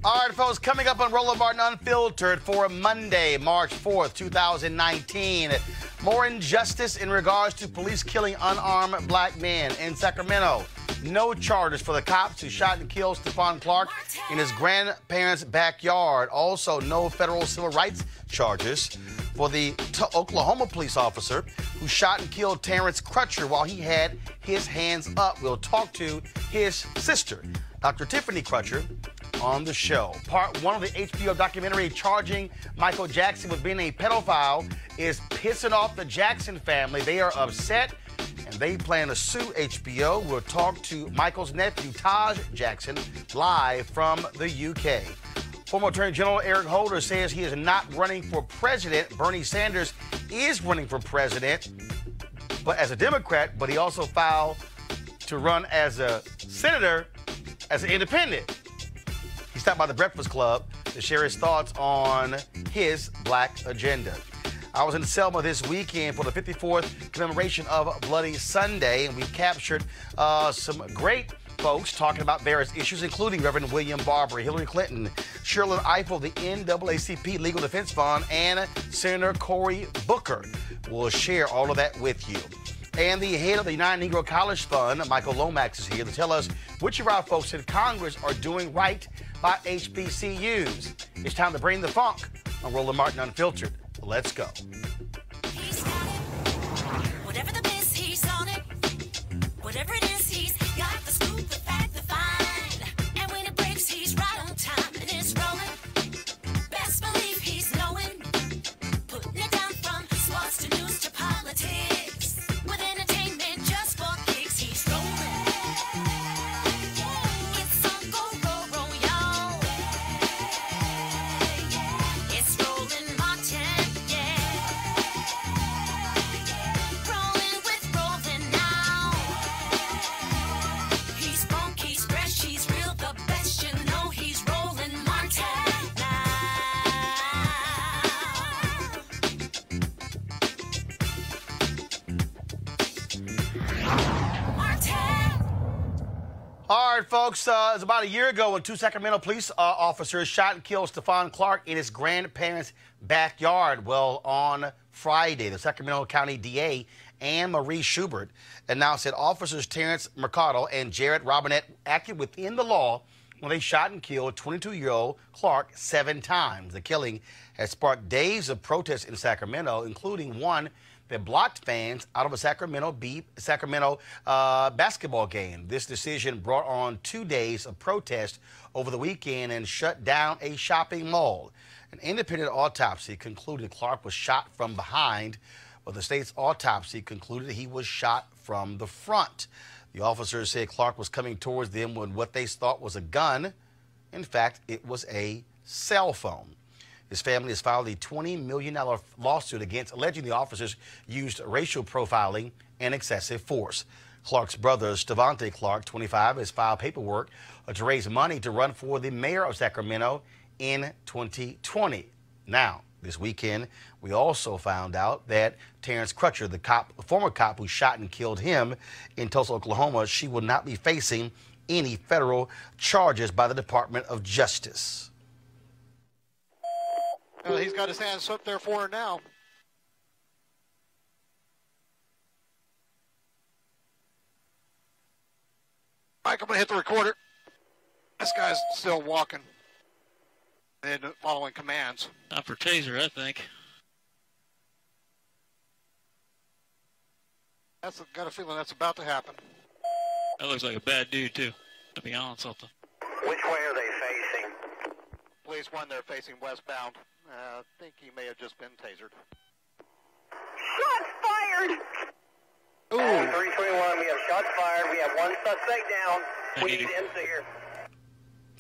All right, folks, coming up on Roland Martin Unfiltered for Monday, March 4th, 2019. More injustice in regards to police killing unarmed black men in Sacramento. No charges for the cops who shot and killed Stephon Clarke in his grandparents' backyard. Also, no federal civil rights charges for the Oklahoma police officer who shot and killed Terrence Crutcher while he had his hands up. We'll talk to his sister, Dr. Tiffany Crutcher, on the show. Part 1 of the HBO documentary charging Michael Jackson with being a pedophile is pissing off the Jackson family. They are upset and they plan to sue HBO. We'll talk to Michael's nephew, Taj Jackson, live from the UK. Former Attorney General Eric Holder says he is not running for president. Bernie Sanders is running for president, but as a Democrat, but he also filed to run as a senator as an independent. He stopped by the Breakfast Club to share his thoughts on his black agenda. I was in Selma this weekend for the 54th commemoration of Bloody Sunday, and we captured some great folks talking about various issues, including Reverend William Barber, Hillary Clinton, Sherlyn Ifill, the NAACP Legal Defense Fund, and Senator Cory Booker. We'll share all of that with you. And the head of the United Negro College Fund, Michael Lomax, is here to tell us which of our folks in Congress are doing right by HBCUs. It's time to bring the funk on Roland Martin Unfiltered. Let's go. He's got it. Whatever the biz, he's on it. Whatever it is, he's got the scoop, the fact, the find. And when it breaks, he's right on time and it's rolling. Best believe he's knowing. Putting it down from sports to news to politics. With entertainment just for kicks, he's rolling. It's on go, roll, y'all. It's Roland Martin, yeah. Rolling with Roland now. He's funky, he's fresh, he's real, the best, you know he's Roland Martin now. Martin. All right, folks, it was about a year ago when two Sacramento police officers shot and killed Stephon Clarke in his grandparents' backyard. Well, on Friday, the Sacramento County DA, Anne Marie Schubert, announced that officers Terrence Mercado and Jared Robinette acted within the law when they shot and killed 22-year-old Clarke 7 times. The killing has sparked days of protests in Sacramento, including one that blocked fans out of a Sacramento basketball game. This decision brought on 2 days of protest over the weekend and shut down a shopping mall. An independent autopsy concluded Clarke was shot from behind, but the state's autopsy concluded he was shot from the front. The officers said Clarke was coming towards them with what they thought was a gun. In fact, it was a cell phone. His family has filed a $20 million lawsuit against, alleging the officers used racial profiling and excessive force. Clarke's brother, Stephon Clarke, 25, has filed paperwork to raise money to run for the mayor of Sacramento in 2020. Now, this weekend, we also found out that Terrence Crutcher, the former cop who shot and killed him in Tulsa, Oklahoma, she will not be facing any federal charges by the Department of Justice. Well, he's got his hands up there for her now. Mike, I'm going to hit the recorder. This guy's still walking and following commands. Not for taser, I think. Got a feeling that's about to happen. That looks like a bad dude, too, to be honest with them. Which way are they facing? Police 1, they're facing westbound. I think he may have just been tasered. Shots fired! Ooh. 321, we have shots fired. We have one suspect down. We need him here.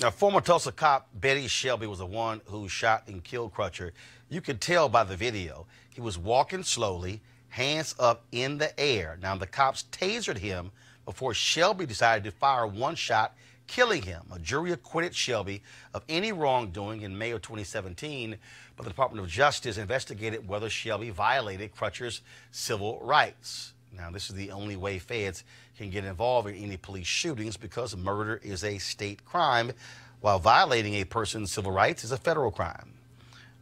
Now, former Tulsa cop Betty Shelby was the one who shot and killed Crutcher. You could tell by the video. He was walking slowly, hands up in the air. Now, the cops tasered him before Shelby decided to fire one shot, killing him. A jury acquitted Shelby of any wrongdoing in May of 2017, but the Department of Justice investigated whether Shelby violated Crutcher's civil rights. Now, this is the only way feds can get involved in any police shootings because murder is a state crime. while violating a person's civil rights is a federal crime.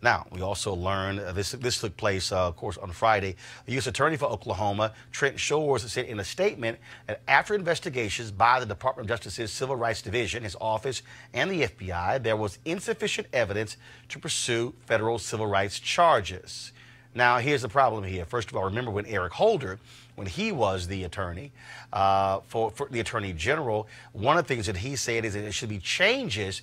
Now, we also learned this took place, of course, on Friday. The U.S. Attorney for Oklahoma, Trent Shores, said in a statement that after investigations by the Department of Justice's Civil Rights Division, his office, and the FBI, there was insufficient evidence to pursue federal civil rights charges. Now, here's the problem here. First of all, remember when Eric Holder, when he was the attorney for the Attorney General, one of the things that he said is that there should be changes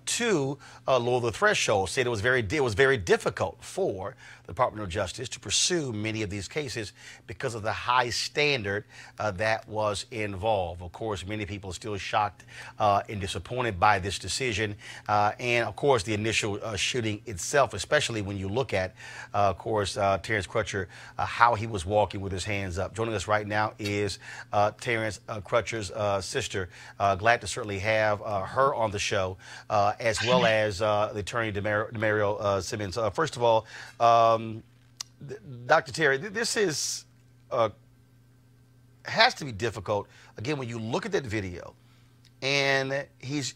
to lower the threshold. Said it was very difficult for the Department of Justice to pursue many of these cases because of the high standard that was involved. Of course, many people are still shocked and disappointed by this decision, and of course the initial shooting itself, especially when you look at, of course, Terrence Crutcher, how he was walking with his hands up. Joining us right now is Terrence Crutcher's sister. Glad to certainly have her on the show, as well as the attorney Demario Simmons. First of all, Dr. Terry, this is has to be difficult. Again, when you look at that video, and he's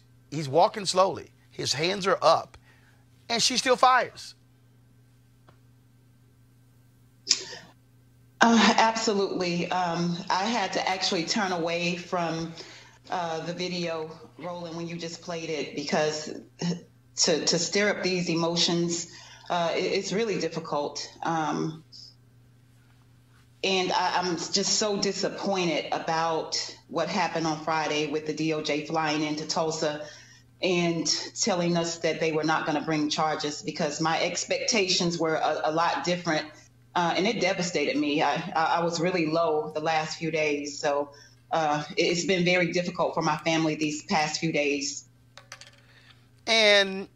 walking slowly, his hands are up, and she still fires. Absolutely. I had to actually turn away from the video, Roland, when you just played it, because to stir up these emotions, it's really difficult. And I'm just so disappointed about what happened on Friday with the DOJ flying into Tulsa and telling us that they were not going to bring charges, because my expectations were a lot different. And it devastated me. I was really low the last few days. So it's been very difficult for my family these past few days. And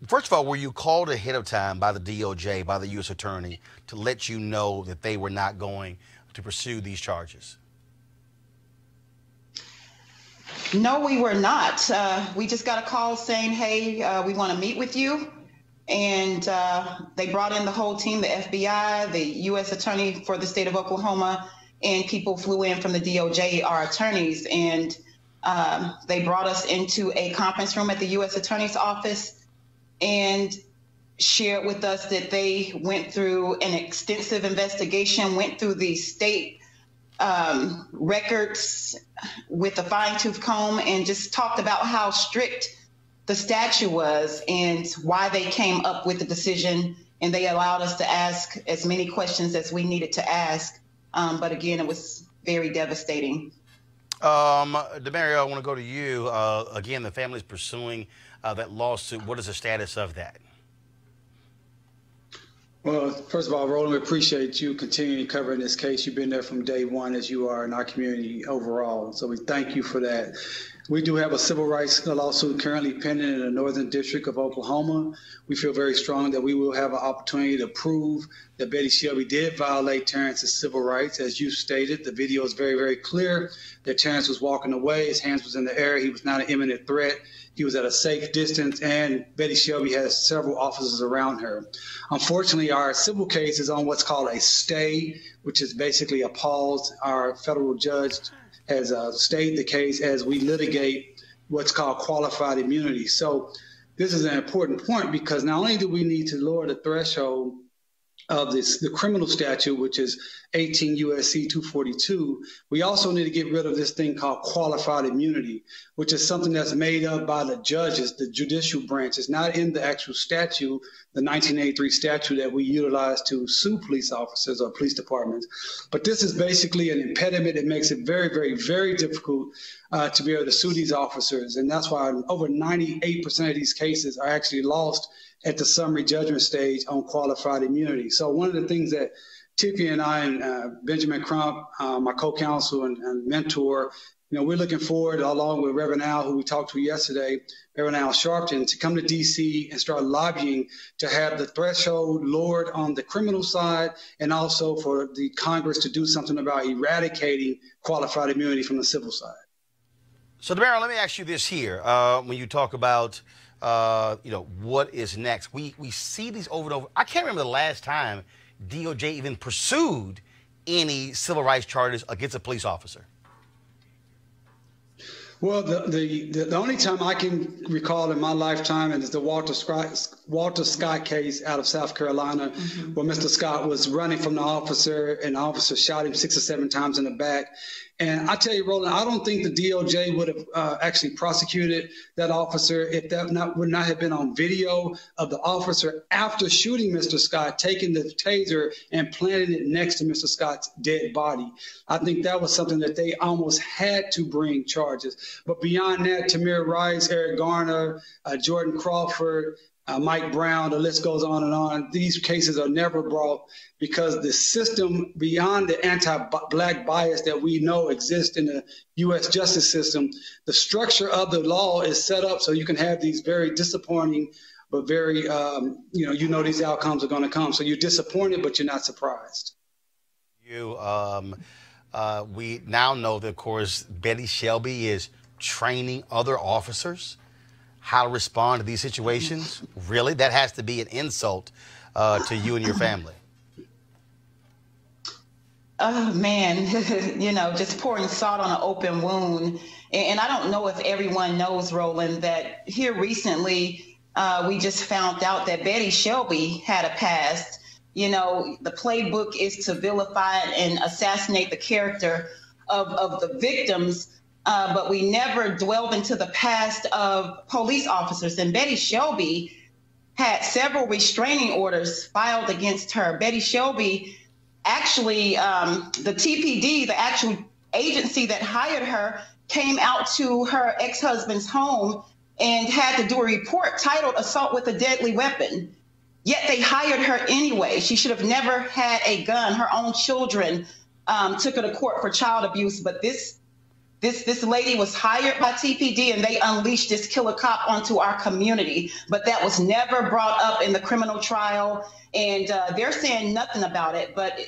first of all, were you called ahead of time by the DOJ, by the U.S. Attorney, to let you know that they were not going to pursue these charges? No, we were not. We just got a call saying, hey, we want to meet with you. And they brought in the whole team, the FBI, the U.S. Attorney for the state of Oklahoma, and people flew in from the DOJ, our attorneys. And they brought us into a conference room at the U.S. Attorney's office and shared with us that they went through an extensive investigation, went through the state records with a fine-tooth comb, and just talked about how strict the statute was and why they came up with the decision. And they allowed us to ask as many questions as we needed to ask. But again, it was very devastating. Demario, I want to go to you. Again, the family's pursuing that lawsuit. What is the status of that? Well, first of all, Roland, we appreciate you continuing covering this case. You've been there from day one, as you are in our community overall. So we thank you for that. We do have a civil rights lawsuit currently pending in the Northern District of Oklahoma. We feel very strong that we will have an opportunity to prove that Betty Shelby did violate Terrence's civil rights. As you stated, the video is very, very clear that Terrence was walking away. His hands was in the air. He was not an imminent threat. He was at a safe distance, and Betty Shelby has several officers around her. Unfortunately, our civil case is on what's called a stay, which is basically a pause. Our federal judge has stayed the case as we litigate what's called qualified immunity. So this is an important point, because not only do we need to lower the threshold of the criminal statute, which is 18 U.S.C. 242, we also need to get rid of this thing called qualified immunity, which is something that's made up by the judges, the judicial branch. It's not in the actual statute, the 1983 statute that we utilize to sue police officers or police departments. But this is basically an impediment that makes it very, very, very difficult to be able to sue these officers. And that's why over 98% of these cases are actually lost at the summary judgment stage on qualified immunity. So one of the things that Tiffany and I and Benjamin Crump, my co-counsel and mentor, we're looking forward, along with Reverend Al, who we talked to yesterday, Reverend Al Sharpton, to come to D.C. and start lobbying to have the threshold lowered on the criminal side, and also for the Congress to do something about eradicating qualified immunity from the civil side. So, Demario, let me ask you this here. When you talk about what is next? We see these over and over. I can't remember the last time DOJ even pursued any civil rights charges against a police officer. Well, the only time I can recall in my lifetime is the Walter Scott case out of South Carolina, where Mr. Scott was running from the officer, and the officer shot him 6 or 7 times in the back. And I tell you, Roland, I don't think the DOJ would have actually prosecuted that officer if that would not have been on video of the officer after shooting Mr. Scott, taking the taser and planting it next to Mr. Scott's dead body. I think that was something that they almost had to bring charges. But beyond that, Tamir Rice, Eric Garner, Jordan Crawford, Mike Brown, the list goes on and on. These cases are never brought because the system, beyond the anti-Black bias that we know exists in the U.S. justice system, the structure of the law is set up so you can have these very disappointing but very, these outcomes are going to come. So you're disappointed, but you're not surprised. We now know that, of course, Betty Shelby is training other officers how to respond to these situations. Really? That has to be an insult to you and your family. Oh, man, just pouring salt on an open wound. And I don't know if everyone knows, Roland, that here recently we just found out that Betty Shelby had a past. The playbook is to vilify and assassinate the character of the victims. But we never dwelled into the past of police officers. And Betty Shelby had several restraining orders filed against her. Betty Shelby, actually, the TPD, the actual agency that hired her, came out to her ex-husband's home and had to do a report titled Assault with a Deadly Weapon. Yet they hired her anyway. She should have never had a gun. Her own children took her to court for child abuse. But this lady was hired by TPD, and they unleashed this killer cop onto our community. But that was never brought up in the criminal trial, and they're saying nothing about it. But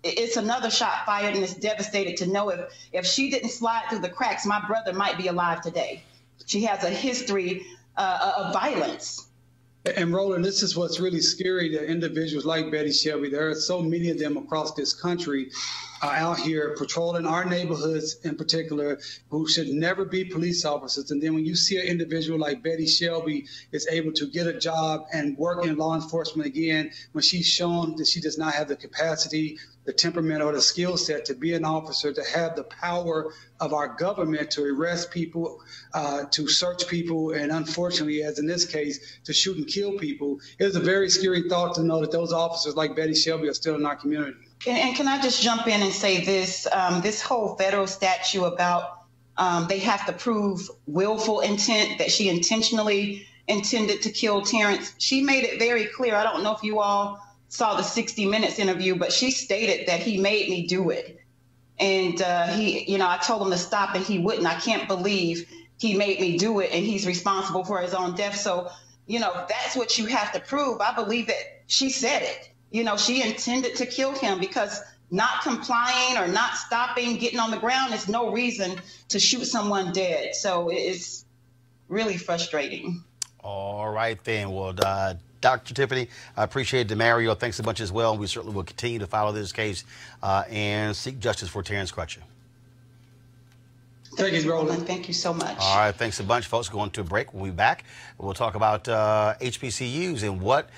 it's another shot fired, and it's devastated to know if she didn't slide through the cracks, my brother might be alive today. She has a history of violence. And Roland, this is what's really scary to individuals like Betty Shelby. There are so many of them across this country out here patrolling our neighborhoods in particular who should never be police officers. And then when you see an individual like Betty Shelby is able to get a job and work in law enforcement again, when she's shown that she does not have the capacity, the temperament, or the skill set to be an officer, to have the power of our government to arrest people, to search people, and unfortunately, as in this case, to shoot and kill people, it is a very scary thought to know that those officers like Betty Shelby are still in our community. And can I just jump in and say this? This whole federal statute about they have to prove willful intent, that she intentionally intended to kill Terrence. She made it very clear. I don't know if you all saw the 60 Minutes interview, but she stated that he made me do it. And I told him to stop and he wouldn't. I can't believe he made me do it and he's responsible for his own death. So, that's what you have to prove. I believe that she said it. She intended to kill him, because not complying or not stopping, getting on the ground is no reason to shoot someone dead. So it's really frustrating. All right, then. Well, Dr. Tiffany, I appreciate it. Mario, thanks a bunch as well. We certainly will continue to follow this case and seek justice for Terrence Crutcher. Thank you, Roland. Thank you so much. All right, thanks a bunch, folks. Going to a break. We'll be back. We'll talk about HBCUs and what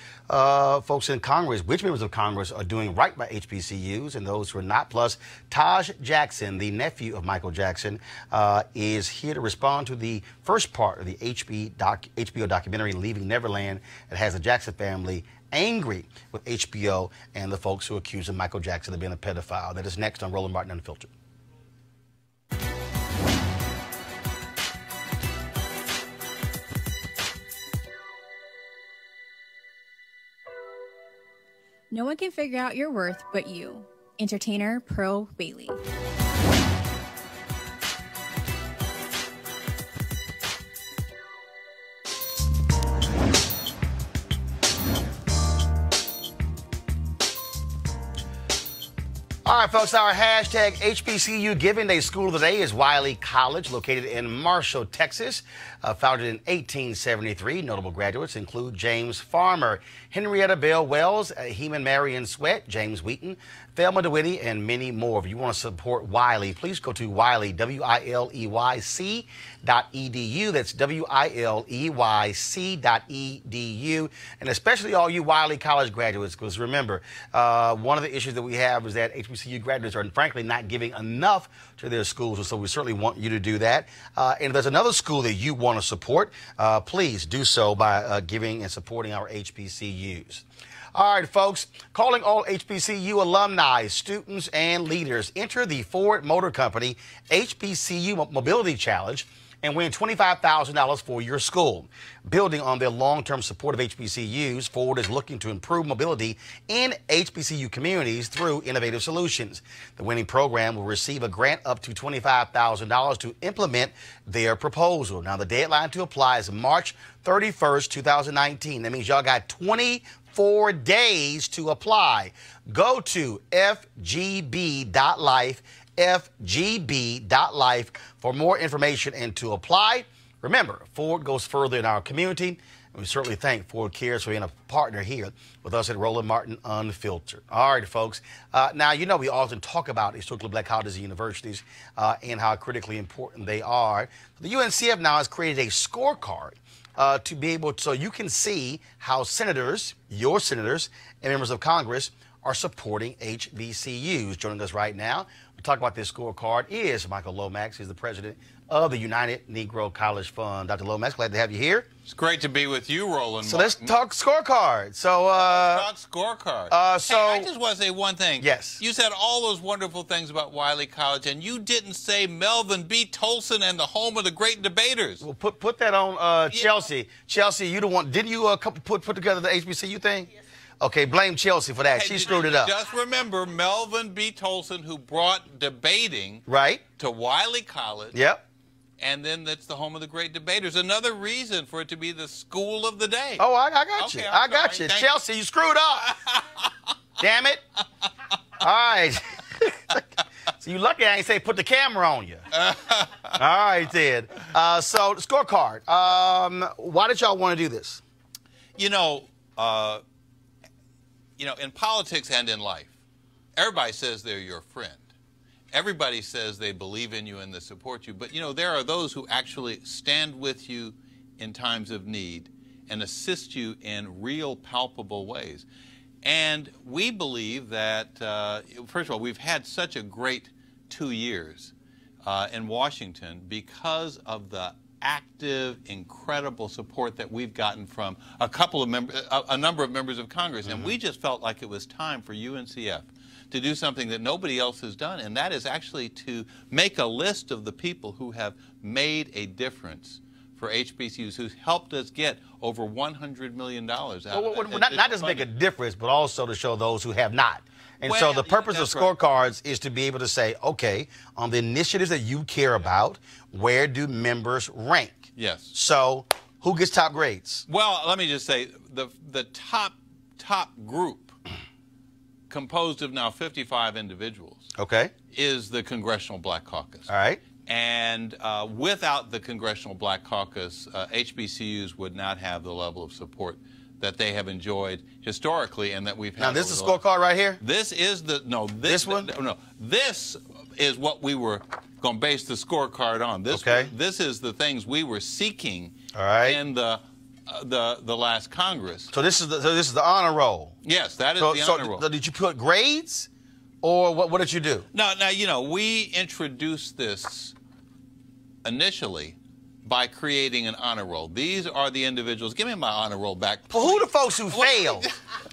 folks in Congress, which members of Congress are doing right by HBCUs and those who are not. Plus, Taj Jackson, the nephew of Michael Jackson, is here to respond to the first part of the HBO documentary, Leaving Neverland. It has the Jackson family angry with HBO and the folks who accuse Michael Jackson of being a pedophile. That is next on Roland Martin Unfiltered. No one can figure out your worth but you. Entertainer Pearl Bailey. All right, folks, our hashtag HBCU Giving Day School of the Day is Wiley College, located in Marshall, Texas. Founded in 1873, notable graduates include James Farmer, Henrietta Bell Wells, Heman Marion Sweat, James Wheaton, Thelma DeWitty, and many more. If you want to support Wiley, please go to Wiley, WILEYC.edu. That's WILEYC.edu. And especially all you Wiley College graduates, because remember, one of the issues that we have is that HBCU graduates are frankly not giving enough to their schools, so we certainly want you to do that. And if there's another school that you want to support, please do so by giving and supporting our HBCUs. All right, folks, calling all HBCU alumni, students, and leaders. Enter the Ford Motor Company HBCU Mobility Challenge and win $25,000 for your school. Building on their long-term support of HBCUs, Ford is looking to improve mobility in HBCU communities through innovative solutions. The winning program will receive a grant up to $25,000 to implement their proposal. Now, the deadline to apply is March 31st, 2019. That means y'all got 24 days to apply. Go to fgb.life, fgb.life for more information and to apply. Remember, Ford goes further in our community, and we certainly thank Ford Cares for being a partner here with us at Roland Martin Unfiltered. All right, folks. Now, you know we often talk about historically black colleges and universities and how critically important they are. The UNCF now has created a scorecard to be able to, so you can see how senators, your senators, and members of Congress are supporting HBCUs. Joining us right now to talk about this scorecard is Michael Lomax. He's the president of the United Negro College Fund. Dr. Lomax, glad to have you here. It's great to be with you, Roland. So let's talk scorecard. So let's talk scorecard. Hey, I just want to say one thing. Yes. You said all those wonderful things about Wiley College, and you didn't say Melvin B. Tolson and the home of the great debaters. Well, put that on Chelsea. Chelsea, you the one. Didn't you put together the HBCU thing? Yes. Okay, blame Chelsea for that. She screwed it up. Just remember Melvin B. Tolson, who brought debating to Wiley College. Yep. And then that's the home of the great debaters. Another reason for it to be the school of the day. Oh, I got you. I got you. Chelsea, you screwed up. Damn it. All right. So you lucky I ain't say put the camera on you. All right, then. So the scorecard. Why did y'all want to do this? You know, in politics and in life, everybody says they're your friend. Everybody says they believe in you and they support you. But, you know, there are those who actually stand with you in times of need and assist you in real, palpable ways. And we believe that, first of all, we've had such a great 2 years in Washington because of the active, incredible support that we've gotten from a number of members of Congress. And we just felt like it was time for UNCF to do something that nobody else has done, and that is actually to make a list of the people who have made a difference for HBCUs, who's helped us get over $100 million out of it. Not just make a difference, but also to show those who have not. And so the purpose of scorecards is to be able to say, okay, on the initiatives that you care about, where do members rank? Yes. So who gets top grades? Well, let me just say, the top group, composed of now 55 individuals, is the Congressional Black Caucus. All right. And without the Congressional Black Caucus, HBCUs would not have the level of support that they have enjoyed historically and that we've had. Now, this is the scorecard right here? This is the, this is what we were going to base the scorecard on. This is the things we were seeking in the last Congress. So this is the honor roll. Yes, that is the honor roll. Did you put grades, or what did you do? No, you know, we introduced this initially by creating an honor roll. These are the individuals. Give me my honor roll back. Well, who the folks who failed?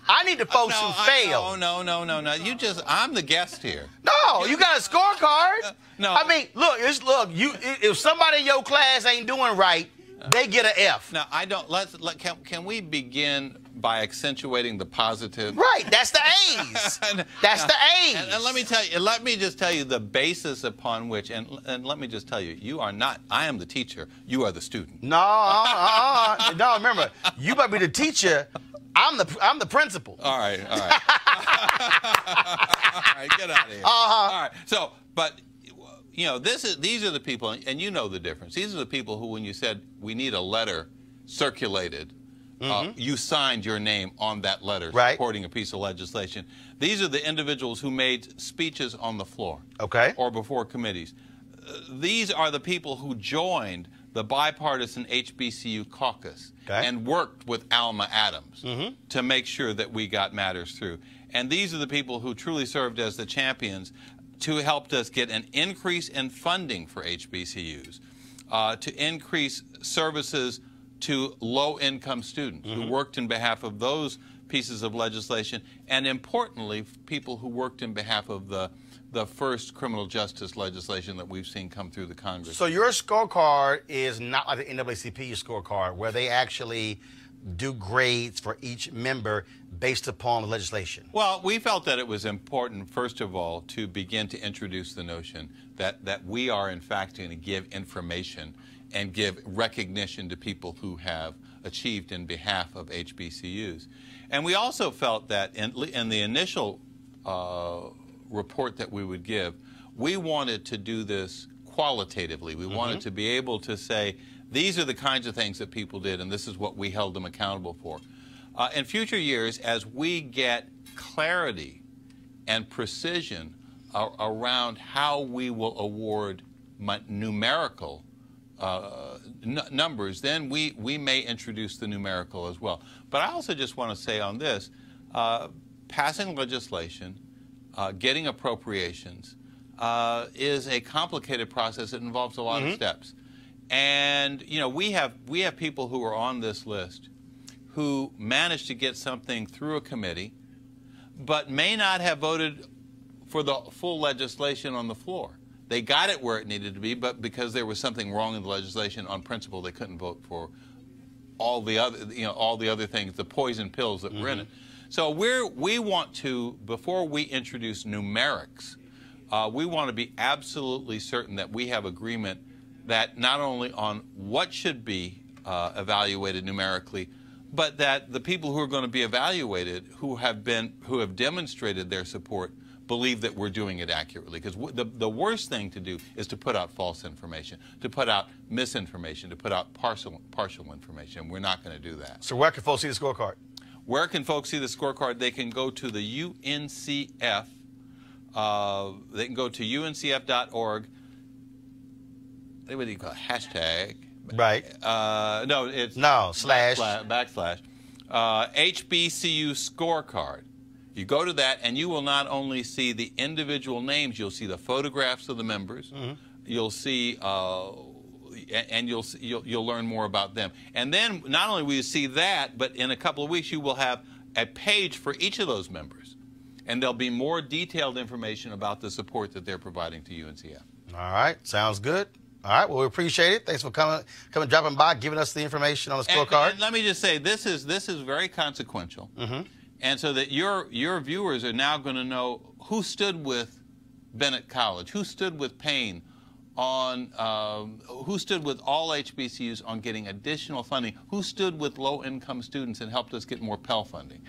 I need the folks who failed. No. I'm the guest here. No, you got a scorecard. No. I mean, look. If somebody in your class ain't doing right, they get an F. Now, I don't. Can we begin by accentuating the positive? Right. That's the A's. That's the A's. And let me tell you. Let me just tell you the basis upon which. And let me just tell you. You are not. I am the teacher. You are the student. No. Remember, you might be the teacher. I'm the principal. All right. right, get out of here. All right. So, but you know, these are the people, and you know the difference. These are the people who, when you said we need a letter circulated, you signed your name on that letter supporting a piece of legislation. These are the individuals who made speeches on the floor, or before committees. These are the people who joined the bipartisan HBCU caucus and worked with Alma Adams to make sure that we got matters through. And these are the people who truly served as the champions to help us get an increase in funding for HBCUs, to increase services to low-income students who worked in behalf of those pieces of legislation, and importantly, people who worked in behalf of the first criminal justice legislation that we've seen come through the Congress. So your scorecard is not like the NAACP scorecard, where they actually do grades for each member based upon the legislation. Well, we felt that it was important, first of all, to begin to introduce the notion that we are, in fact, going to give information and give recognition to people who have achieved in behalf of HBCUs. And we also felt that in the initial report that we would give, we wanted to do this qualitatively. We wanted to be able to say, these are the kinds of things that people did, and this is what we held them accountable for. In future years, as we get clarity and precision around how we will award numerical numbers, then we may introduce the numerical as well. But I also just want to say on this, passing legislation, getting appropriations is a complicated process. It involves a lot of steps. And, you know, we have people who are on this list who managed to get something through a committee, but may not have voted for the full legislation on the floor. They got it where it needed to be, but because there was something wrong in the legislation on principle, they couldn't vote for all the other things, the poison pills that were in it. So we want to, before we introduce numerics, we want to be absolutely certain that we have agreement that not only on what should be evaluated numerically, but that the people who are going to be evaluated, who have demonstrated their support, believe that we're doing it accurately. Because the worst thing to do is to put out false information, to put out misinformation, to put out partial information. We're not going to do that. So where can folks see the scorecard? Where can folks see the scorecard? They can go to the UNCF. They can go to uncf.org. What do you call it? Hashtag. Right. No, it's slash. Backslash. HBCU scorecard. You go to that, and you will not only see the individual names, you'll see the photographs of the members. You'll see, and you'll learn more about them. And then not only will you see that, but in a couple of weeks you will have a page for each of those members, and there'll be more detailed information about the support that they're providing to UNCF. All right, sounds good. All right, well, we appreciate it. Thanks for coming, dropping by, giving us the information on the scorecard. And let me just say, this is very consequential. And so that your viewers are now going to know who stood with Bennett College, who stood with Payne on, who stood with all HBCUs on getting additional funding, who stood with low-income students and helped us get more Pell funding.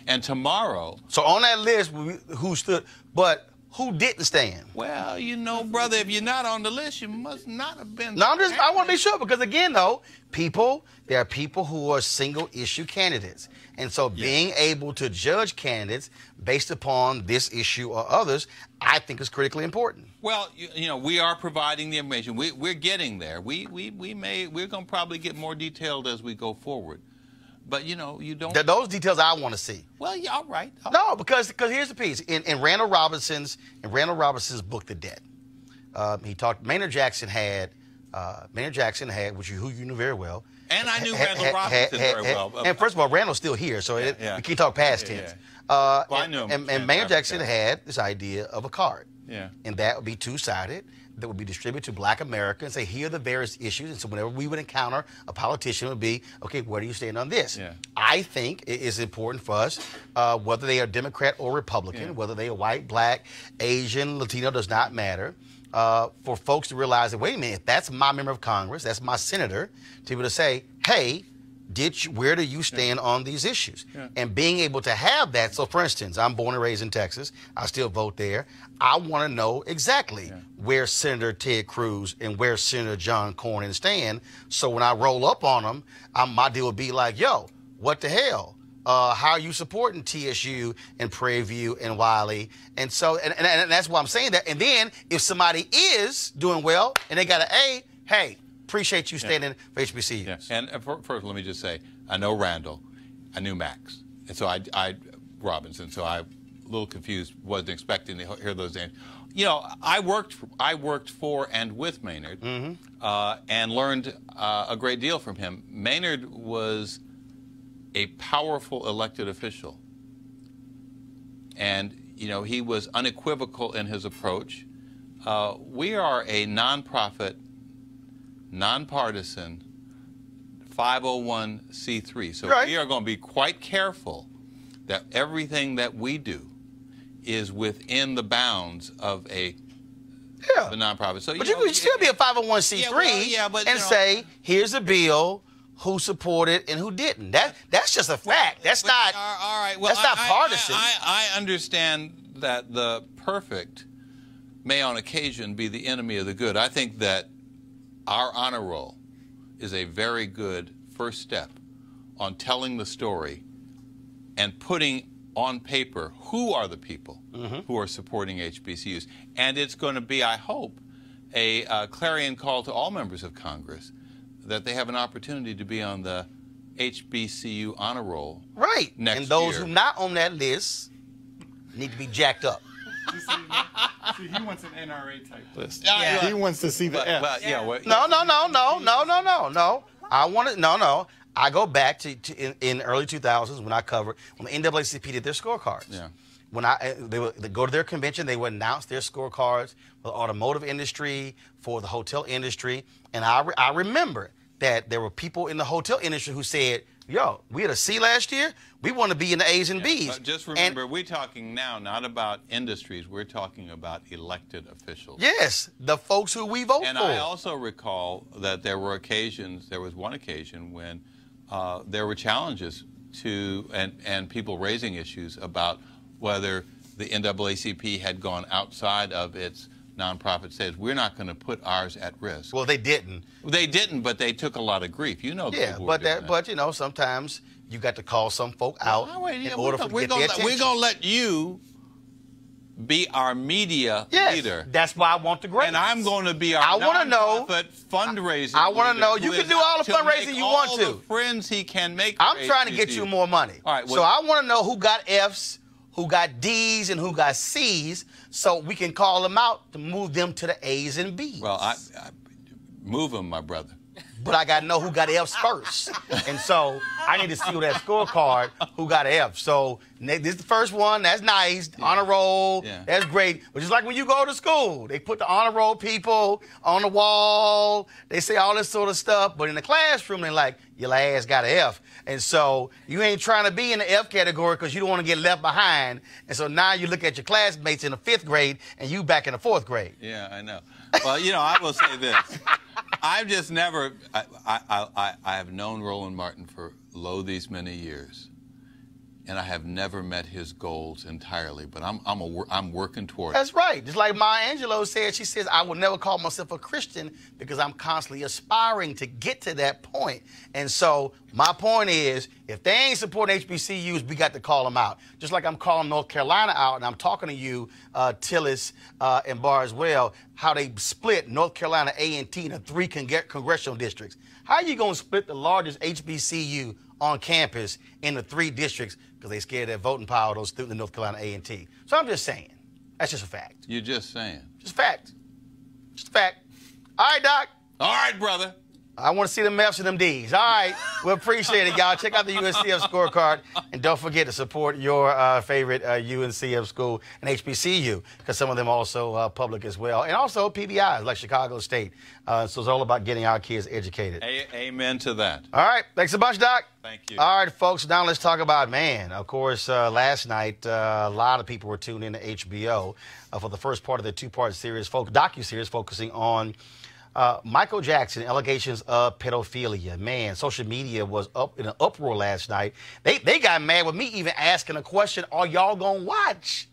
And tomorrow... So on that list, who stood, but who didn't stand? Well, you know, brother, if you're not on the list, you must not have been... No, I want to be sure, because again, though, there are people who are single-issue candidates. And so being able to judge candidates based upon this issue or others, I think is critically important. Well, you know, we are providing the information. We're getting there. We're going to probably get more detailed as we go forward. But, you know, you don't... Those details I want to see. Well, yeah, all right. No, because here's the piece. In Randall Robinson's book, The Debt, he talked, Maynard Jackson had, which who you knew very well. And I knew Randall Robinson very well. And first of all, Randall's still here, so we can't talk past tense. Well, I knew him. And Maynard Jackson had this idea of a card. Yeah. And that would be two-sided, that would be distributed to Black Americans, say, here are the various issues. And so whenever we would encounter a politician, it would be, okay, where do you stand on this? Yeah. I think it is important for us, whether they are Democrat or Republican, whether they are white, Black, Asian, Latino, does not matter, for folks to realize that, wait a minute, if that's my member of Congress, that's my senator, to be able to say, hey, where do you stand on these issues? Yeah. And being able to have that. So, for instance, I'm born and raised in Texas. I still vote there. I want to know exactly where Senator Ted Cruz and where Senator John Cornyn stand. So when I roll up on them, my deal would be like, yo, what the hell? How are you supporting TSU and Prairie View and Wiley? And so, and that's why I'm saying that. And then if somebody is doing well and they got an A, hey, appreciate you standing for HBCUs. Yeah. And first, let me just say, I know Randall, I knew Max, and so I Robinson. So I'm a little confused, wasn't expecting to hear those names. You know, I worked for and with Maynard, and learned a great deal from him. Maynard was a powerful elected official, and you know he was unequivocal in his approach. We are a nonprofit, nonpartisan 501c3. So we are going to be quite careful that everything that we do is within the bounds of the nonprofit. So, but you can still be a 501c3 and say, here's a bill, who supported and who didn't. That's just a fact. That's not. All right. Well, that's not partisan. I understand that the perfect may on occasion be the enemy of the good. I think that our honor roll is a very good first step on telling the story and putting on paper who are the people who are supporting HBCUs. And it's going to be, I hope, a clarion call to all members of Congress that they have an opportunity to be on the HBCU honor roll next year. And those who not on that list need to be jacked up. See, he wants an NRA type list. Yeah. He wants to see the F. No. I want to. No. I go back to in early 2000s when the NAACP did their scorecards. Yeah. When they would go to their convention, they would announce their scorecards for the automotive industry, for the hotel industry, and I remember that there were people in the hotel industry who said, yo, we had a C last year. We want to be in the A's and B's. But just remember, we're talking now not about industries. We're talking about elected officials. Yes, the folks who we vote for. And I also recall that there was one occasion when there were challenges to, and people raising issues about whether the NAACP had gone outside of its nonprofit status. We're not going to put ours at risk. Well, they didn't. They didn't, but they took a lot of grief. You know. Yeah, but you know, sometimes you got to call some folk out in order to get their attention. We're going to let you be our media leader. That's why I want the grades. And I'm going to be our nonprofit fundraising. I want to know. You can do all the fundraising you want to. All the friends he can make. I'm trying to get you more money. All right. Well, so I want to know who got F's, who got D's, and who got C's, so we can call them out to move them to the A's and B's. Well, I move them, my brother. But I got to know who got F's first. And so I need to see that scorecard, who got F. So this is the first one. That's nice. Honor roll. Yeah. That's great. But just like when you go to school, they put the honor roll people on the wall. They say all this sort of stuff. But in the classroom, they're like, your ass got an F. And so you ain't trying to be in the F category because you don't want to get left behind. And so now you look at your classmates in the 5th grade and you back in the 4th grade. Yeah, I know. Well, you know, I will say this. I've just never, I have known Roland Martin for these many years, and I have never met his goals entirely, but I'm working toward it. That's right. Just like Maya Angelou said, she says, I will never call myself a Christian because I'm constantly aspiring to get to that point. And so my point is, if they ain't supporting HBCUs, we got to call them out. Just like I'm calling North Carolina out, and I'm talking to you, Tillis and Barr as well, how they split North Carolina A&T into 3 congressional districts. How are you going to split the largest HBCU on campus into 3 districts because they scared that voting power of those students in North Carolina A&T? So I'm just saying. That's just a fact. You're just saying. Just a fact. Just a fact. All right, Doc. All right, brother. I want to see them F's and them D's. All right. We appreciate it, y'all. Check out the UNCF scorecard. And don't forget to support your favorite UNCF school and HBCU, because some of them are also public as well. And also PBIs like Chicago State. So it's all about getting our kids educated. Amen to that. All right. Thanks a bunch, Doc. Thank you. All right, folks. Now let's talk about, of course, last night, a lot of people were tuned in to HBO for the first part of the 2-part series, docu-series focusing on Michael Jackson, allegations of pedophilia. Man, social media was up in an uproar last night. They got mad with me even asking a question, are y'all going to watch?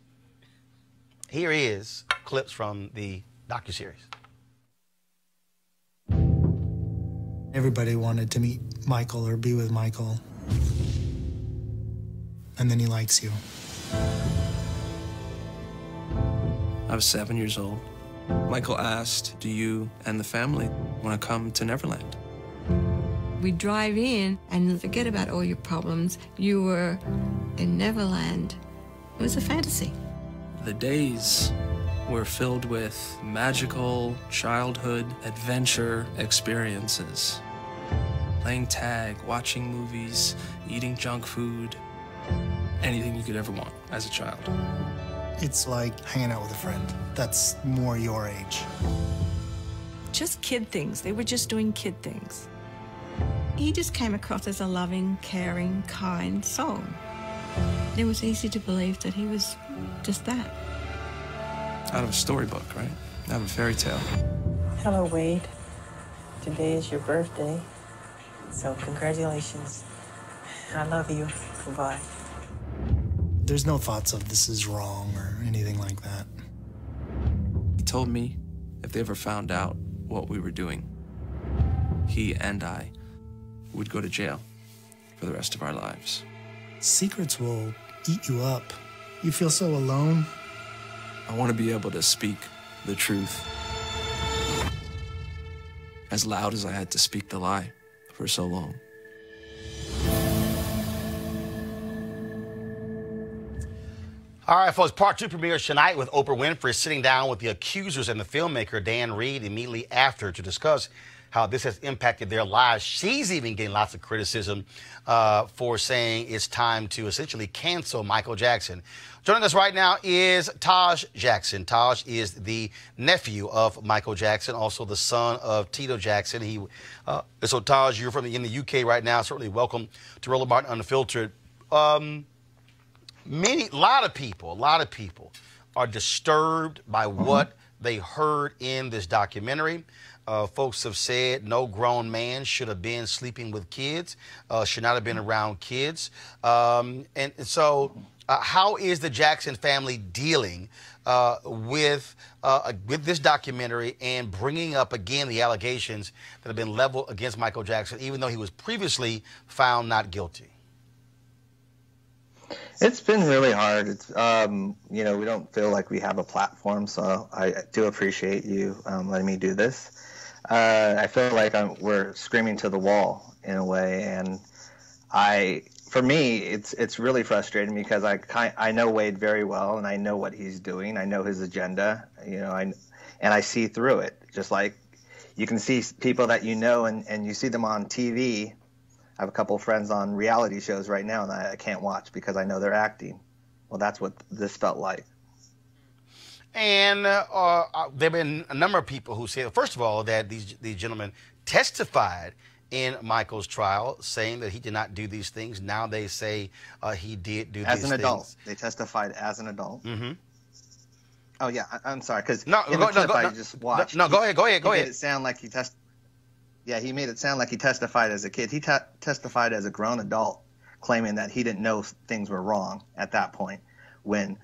Here is clips from the docuseries. Everybody wanted to meet Michael or be with Michael. And then he likes you. I was 7 years old. Michael asked, do you and the family want to come to Neverland? We drive in and forget about all your problems. You were in Neverland. It was a fantasy. The days were filled with magical childhood adventure experiences. Playing tag, watching movies, eating junk food, anything you could ever want as a child. It's like hanging out with a friend that's more your age. Just kid things. They were just doing kid things. He just came across as a loving, caring, kind soul. It was easy to believe that he was just that. Out of a storybook, right? Out of a fairy tale. Hello, Wade. Today is your birthday, so congratulations. I love you. Goodbye. There's no thoughts of this is wrong or anything like that. He told me if they ever found out what we were doing, he and I would go to jail for the rest of our lives. Secrets will eat you up. You feel so alone. I want to be able to speak the truth as loud as I had to speak the lie for so long. All right, folks, part 2 premieres tonight with Oprah Winfrey sitting down with the accusers and the filmmaker Dan Reed immediately after to discuss how this has impacted their lives. She's even getting lots of criticism for saying it's time to essentially cancel Michael Jackson. Joining us right now is Taj Jackson. Taj is the nephew of Michael Jackson, also the son of Tito Jackson. So Taj, you're in the UK right now. Certainly welcome to Roland Martin Unfiltered. A lot of people are disturbed by what they heard in this documentary. Folks have said no grown man should have been sleeping with kids, should not have been around kids. And so how is the Jackson family dealing with this documentary and bringing up again the allegations that have been leveled against Michael Jackson, even though he was previously found not guilty? It's been really hard. It's, we don't feel like we have a platform, so I do appreciate you letting me do this. I feel like we're screaming to the wall in a way, and for me, it's really frustrating because I know Wade very well, and I know what he's doing. I know his agenda, and I see through it. Just like you can see people that you know, and you see them on TV. I have a couple of friends on reality shows right now that I can't watch because I know they're acting. Well, that's what this felt like. And there have been a number of people who say, first of all, that these gentlemen testified in Michael's trial, saying that he did not do these things. Now they say he did do these things. As an adult. They testified as an adult. Mm-hmm. Oh, yeah, I'm sorry, because go ahead. He made it sound like he testified. Yeah, he made it sound like he testified as a kid. He testified as a grown adult, claiming that he didn't know things were wrong at that point when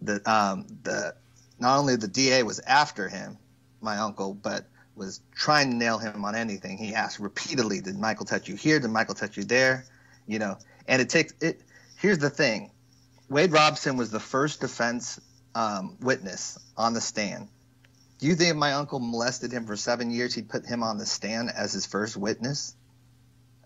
not only the DA was after him, my uncle, but was trying to nail him on anything. He asked repeatedly, did Michael touch you here? Did Michael touch you there? And here's the thing. Wade Robson was the first defense witness on the stand. Do you think if my uncle molested him for 7 years, he'd put him on the stand as his first witness?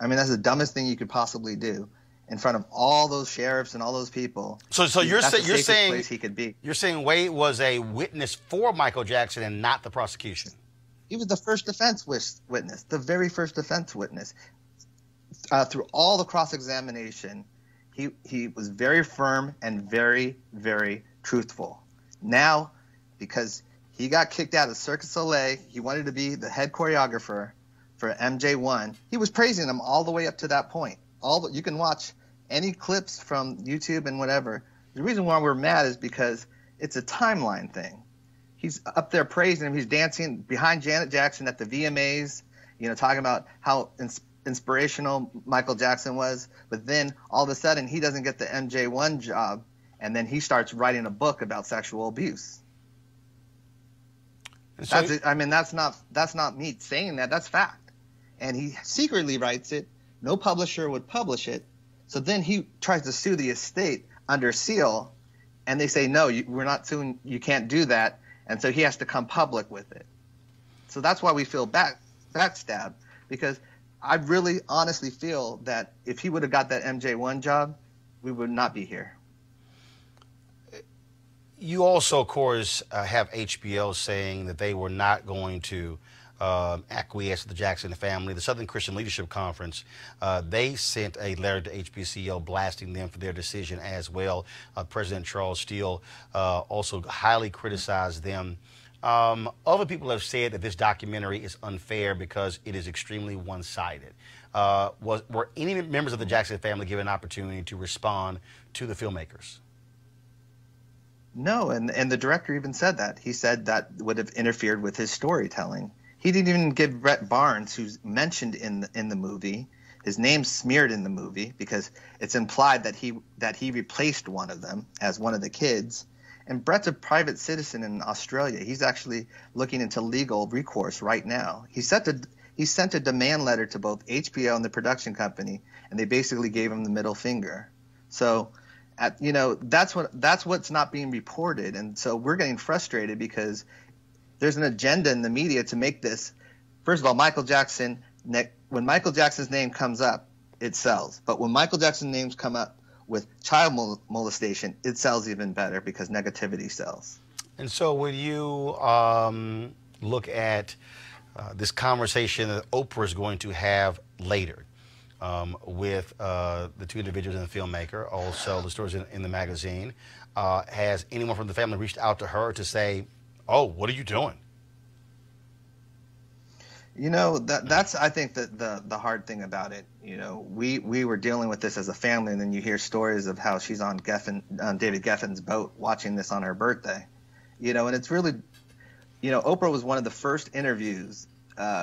I mean, that's the dumbest thing you could possibly do in front of all those sheriffs and all those people. So you're saying place he could be. You're saying Wade was a witness for Michael Jackson and not the prosecution? He was the first defense witness, the very first defense witness. Through all the cross-examination, he was very firm and very, very truthful. Now, because he got kicked out of Cirque du Soleil, he wanted to be the head choreographer for MJ1. He was praising him all the way up to that point. You can watch any clips from YouTube and whatever. The reason why we're mad is because it's a timeline thing. he's up there praising him. He's dancing behind Janet Jackson at the VMAs, talking about how inspirational Michael Jackson was. But then all of a sudden he doesn't get the MJ1 job, and then he starts writing a book about sexual abuse. So, that's not me saying that. That's fact. And he secretly writes it. No publisher would publish it. So then he tries to sue the estate under seal, and they say, no, we're not suing. You can't do that. And so he has to come public with it. So that's why we feel backstabbed, because I really honestly feel that if he would have got that MJ1 job, we would not be here. You also, of course, have HBO saying that they were not going to acquiesce to the Jackson family. The Southern Christian Leadership Conference, they sent a letter to HBCU blasting them for their decision as well. President Charles Steele also highly criticized them. Other people have said that this documentary is unfair because it is extremely one-sided. Were any members of the Jackson family given an opportunity to respond to the filmmakers? No, and the director even said that. He said that would have interfered with his storytelling. He didn't even give Brett Barnes, who's mentioned in the movie, his name smeared in the movie because it's implied that he replaced one of them as one of the kids. And Brett's a private citizen in Australia. He's actually looking into legal recourse right now. He sent a demand letter to both HBO and the production company, and they basically gave him the middle finger. So, that's what's not being reported, and so we're getting frustrated because there's an agenda in the media to make this. First of all, Michael Jackson. When Michael Jackson's name comes up, it sells. But when Michael Jackson's names come up with child molestation, it sells even better because negativity sells. And so when you look at this conversation that Oprah is going to have later with the two individuals and the filmmaker, also the stories in the magazine, has anyone from the family reached out to her to say, oh, what are you doing? That's I think the hard thing about it. We were dealing with this as a family, and then you hear stories of how she's on David Geffen's boat watching this on her birthday. And it's really, Oprah was one of the first interviews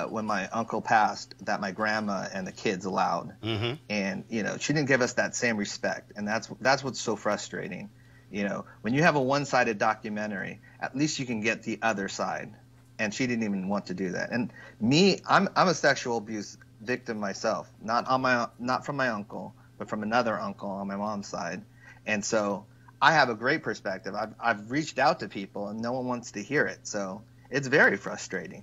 when my uncle passed that my grandma and the kids allowed. Mm-hmm. And she didn't give us that same respect, and that's what's so frustrating. When you have a one-sided documentary, at least you can get the other side. And she didn't even want to do that. And me, I'm a sexual abuse victim myself, not from my uncle, but from another uncle on my mom's side. And so I have a great perspective. I've reached out to people, and no one wants to hear it. So it's very frustrating.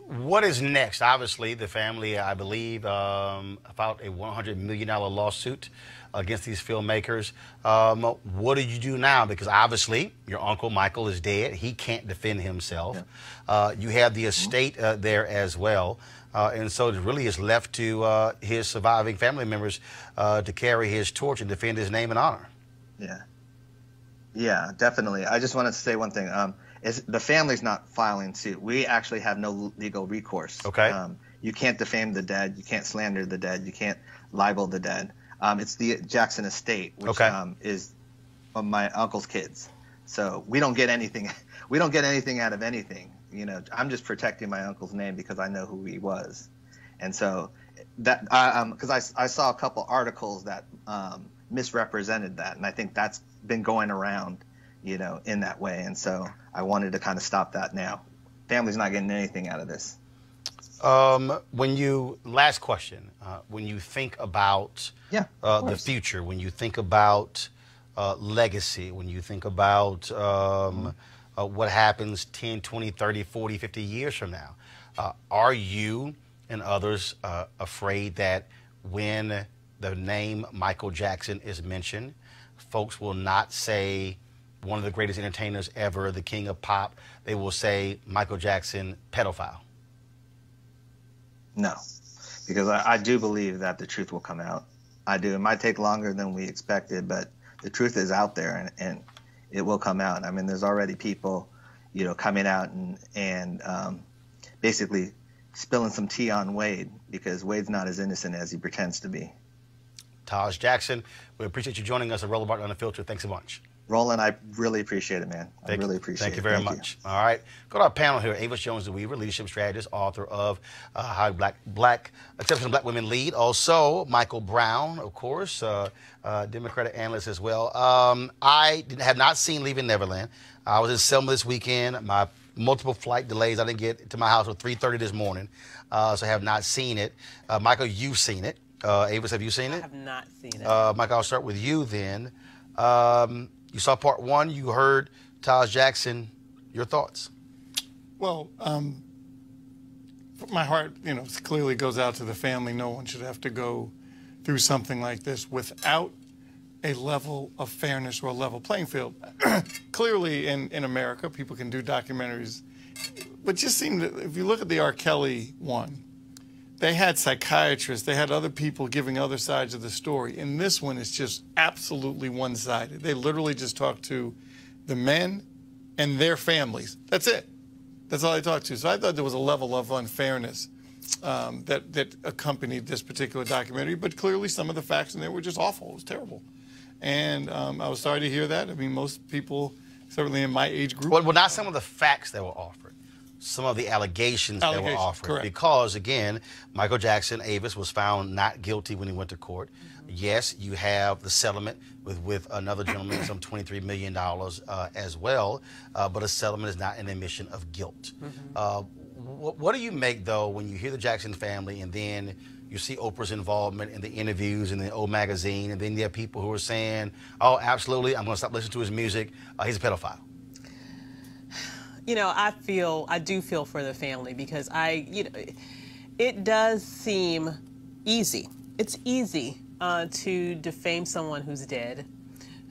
What is next? Obviously, the family, I believe, filed a $100 million lawsuit against these filmmakers. What do you do now? Because obviously, your uncle Michael is dead. He can't defend himself. Yeah. You have the estate there as well. And so it really is left to his surviving family members to carry his torch and defend his name and honor. Yeah. Yeah, definitely. I just wanted to say one thing. The family's not filing suit. We actually have no legal recourse. Okay. You can't defame the dead. You can't slander the dead. You can't libel the dead. It's the Jackson estate, which is my uncle's kids. So we don't get anything. We don't get anything out of anything. I'm just protecting my uncle's name because I know who he was, and so that because I saw a couple articles that misrepresented that, and I think that's been going around, in that way, and so I wanted to kind of stop that now. Family's not getting anything out of this. Last question, when you think about the future, when you think about legacy, when you think about what happens 10, 20, 30, 40, 50 years from now, are you and others afraid that when the name Michael Jackson is mentioned, folks will not say one of the greatest entertainers ever, the king of pop? They will say Michael Jackson, pedophile. No, because I do believe that the truth will come out. I do. It might take longer than we expected, but the truth is out there, and it will come out. I mean, there's already people, coming out and basically spilling some tea on Wade, because Wade's not as innocent as he pretends to be. Taj Jackson, we appreciate you joining us at Roland Unfiltered. Thanks so much. Roland, I really appreciate it, man. I really appreciate it. Thank you very much. All right. Go to our panel here. Avis Jones-DeWeaver, leadership strategist, author of How Exceptional Black Women Lead. Also, Michael Brown, of course, Democratic analyst as well. I have not seen Leaving Neverland. I was in Selma this weekend. My multiple flight delays. I didn't get to my house until 3:30 this morning, so I have not seen it. Michael, you've seen it. Avis, have you seen it? I have not seen it. Michael, I'll start with you then. You saw part one. You heard Taj Jackson. Your thoughts? Well, my heart, clearly goes out to the family. No one should have to go through something like this without a level of fairness or a level playing field. Clearly, in America, people can do documentaries, but just seem to, if you look at the R. Kelly one, they had psychiatrists, they had other people giving other sides of the story. And this one is just absolutely one-sided. They literally just talk to the men and their families. That's it. That's all they talked to. So I thought there was a level of unfairness that accompanied this particular documentary. But clearly some of the facts in there were just awful. It was terrible. And I was sorry to hear that. I mean, most people, certainly in my age group. Well, not some of the facts that were offered. Some of the allegations that were offered. Correct. Because, again, Michael Jackson, Avis, was found not guilty when he went to court. Yes, you have the settlement with another gentleman, some $23 million as well, but a settlement is not an admission of guilt. What do you make, though, when you hear the Jackson family and then you see Oprah's involvement in the interviews in the O magazine, and then there are people who are saying, oh, absolutely, I'm going to stop listening to his music, he's a pedophile? I do feel for the family because it does seem easy. It's easy to defame someone who's dead,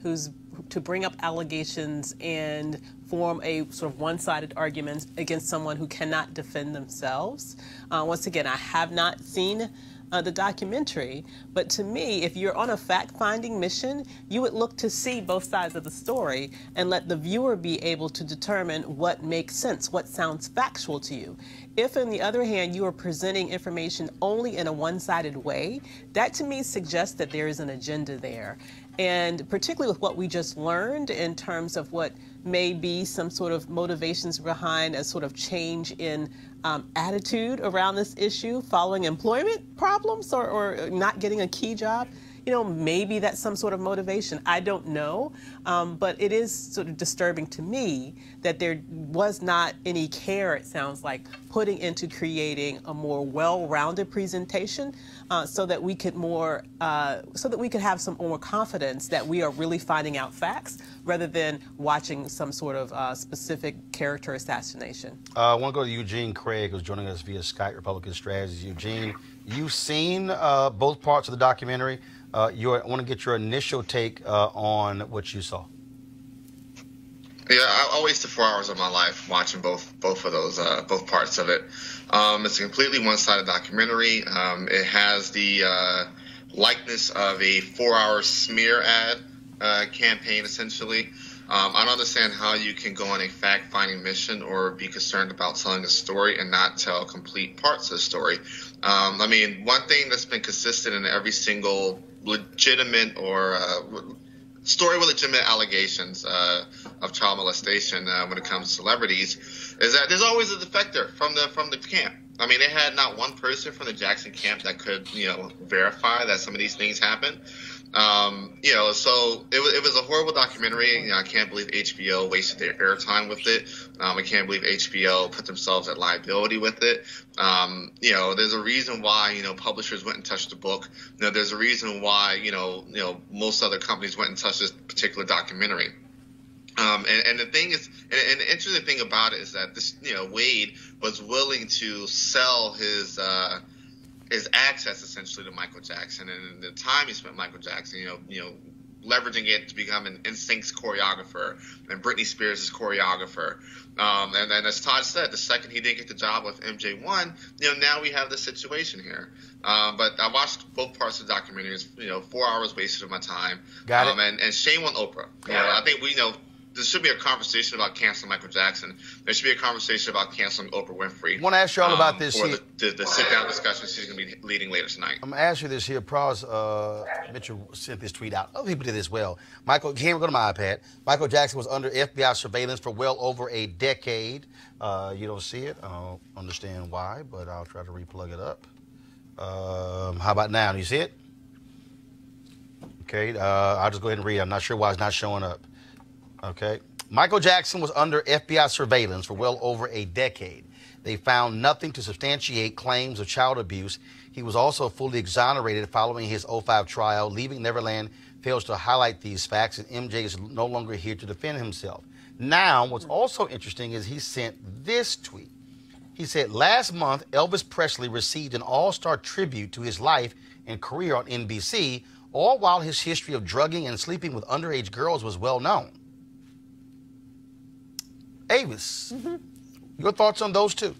to bring up allegations and form a sort of one-sided argument against someone who cannot defend themselves. Once again, I have not seen the documentary, but to me, if you're on a fact-finding mission, you would look to see both sides of the story and let the viewer be able to determine what makes sense, what sounds factual to you. If, on the other hand, you are presenting information only in a one-sided way, that to me suggests that there is an agenda there. And particularly with what we just learned in terms of what may be some sort of motivations behind a sort of change in attitude around this issue following employment problems or not getting a key job. Maybe that's some sort of motivation. I don't know, but it is sort of disturbing to me that there was not any care, it sounds like, putting into creating a more well-rounded presentation so that we could have some more confidence that we are really finding out facts rather than watching some sort of specific character assassination. I want to go to Eugene Craig, who's joining us via Skype, Republican Strategies. Eugene, you've seen both parts of the documentary. I want to get your initial take on what you saw. Yeah, I wasted 4 hours of my life watching both of those, both parts of it. It's a completely one-sided documentary. It has the likeness of a 4-hour smear ad campaign, essentially. I don't understand how you can go on a fact-finding mission or be concerned about telling a story and not tell complete parts of the story. I mean, one thing that's been consistent in every single legitimate or story with legitimate allegations of child molestation when it comes to celebrities is that there's always a defector from the camp. I mean, they had not one person from the Jackson camp that could, verify that some of these things happened. So it was a horrible documentary. I can't believe HBO wasted their airtime with it. I can't believe HBO put themselves at liability with it. There's a reason why, publishers went and touched the book. There's a reason why, most other companies went and touched this particular documentary. And the thing is, and the interesting thing about it is that this, Wade was willing to sell his access essentially to Michael Jackson, and the time he spent with Michael Jackson, leveraging it to become an NSYNC's choreographer and Britney Spears' choreographer. And as Todd said, the second he didn't get the job with MJ1, now we have this situation here. But I watched both parts of the documentary. It's, 4 hours wasted of my time. Got it. And shame on Oprah. I think there should be a conversation about canceling Michael Jackson. There should be a conversation about canceling Oprah Winfrey. I want to ask you all about this. For the sit-down discussion she's going to be leading later tonight. I'm going to ask you this here. Mitchell sent this tweet out. Other people did as well. Michael, here we go to my iPad. Michael Jackson was under FBI surveillance for well over a decade. You don't see it. I don't understand why, but I'll try to replug it up. How about now? Do you see it? Okay, I'll just go ahead and read it. I'm not sure why it's not showing up. Okay. Michael Jackson was under FBI surveillance for well over a decade. They found nothing to substantiate claims of child abuse. He was also fully exonerated following his 2005 trial. Leaving Neverland fails to highlight these facts, and MJ is no longer here to defend himself. Now, what's also interesting is he sent this tweet. He said, last month, Elvis Presley received an all-star tribute to his life and career on NBC, all while his history of drugging and sleeping with underage girls was well known. Avis, your thoughts on those two?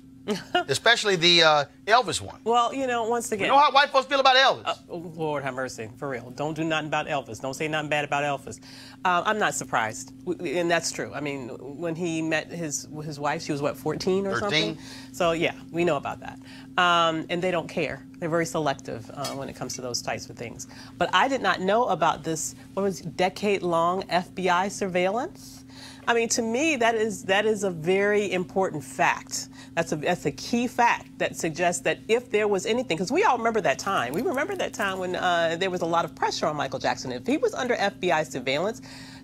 Especially the Elvis one. Well, you know, once again. You know how white folks feel about Elvis? Lord have mercy, for real. Don't do nothing about Elvis. Don't say nothing bad about Elvis. I'm not surprised, and that's true. I mean, when he met his wife, she was, what, 14 or 13? Something? So, yeah, we know about that. And they don't care. They're very selective when it comes to those types of things. But I did not know about this, what was decade-long FBI surveillance. I mean, to me, that is a very important fact. That's a key fact that suggests that if there was anything, because we all remember that time. We remember that time when there was a lot of pressure on Michael Jackson. If he was under FBI surveillance,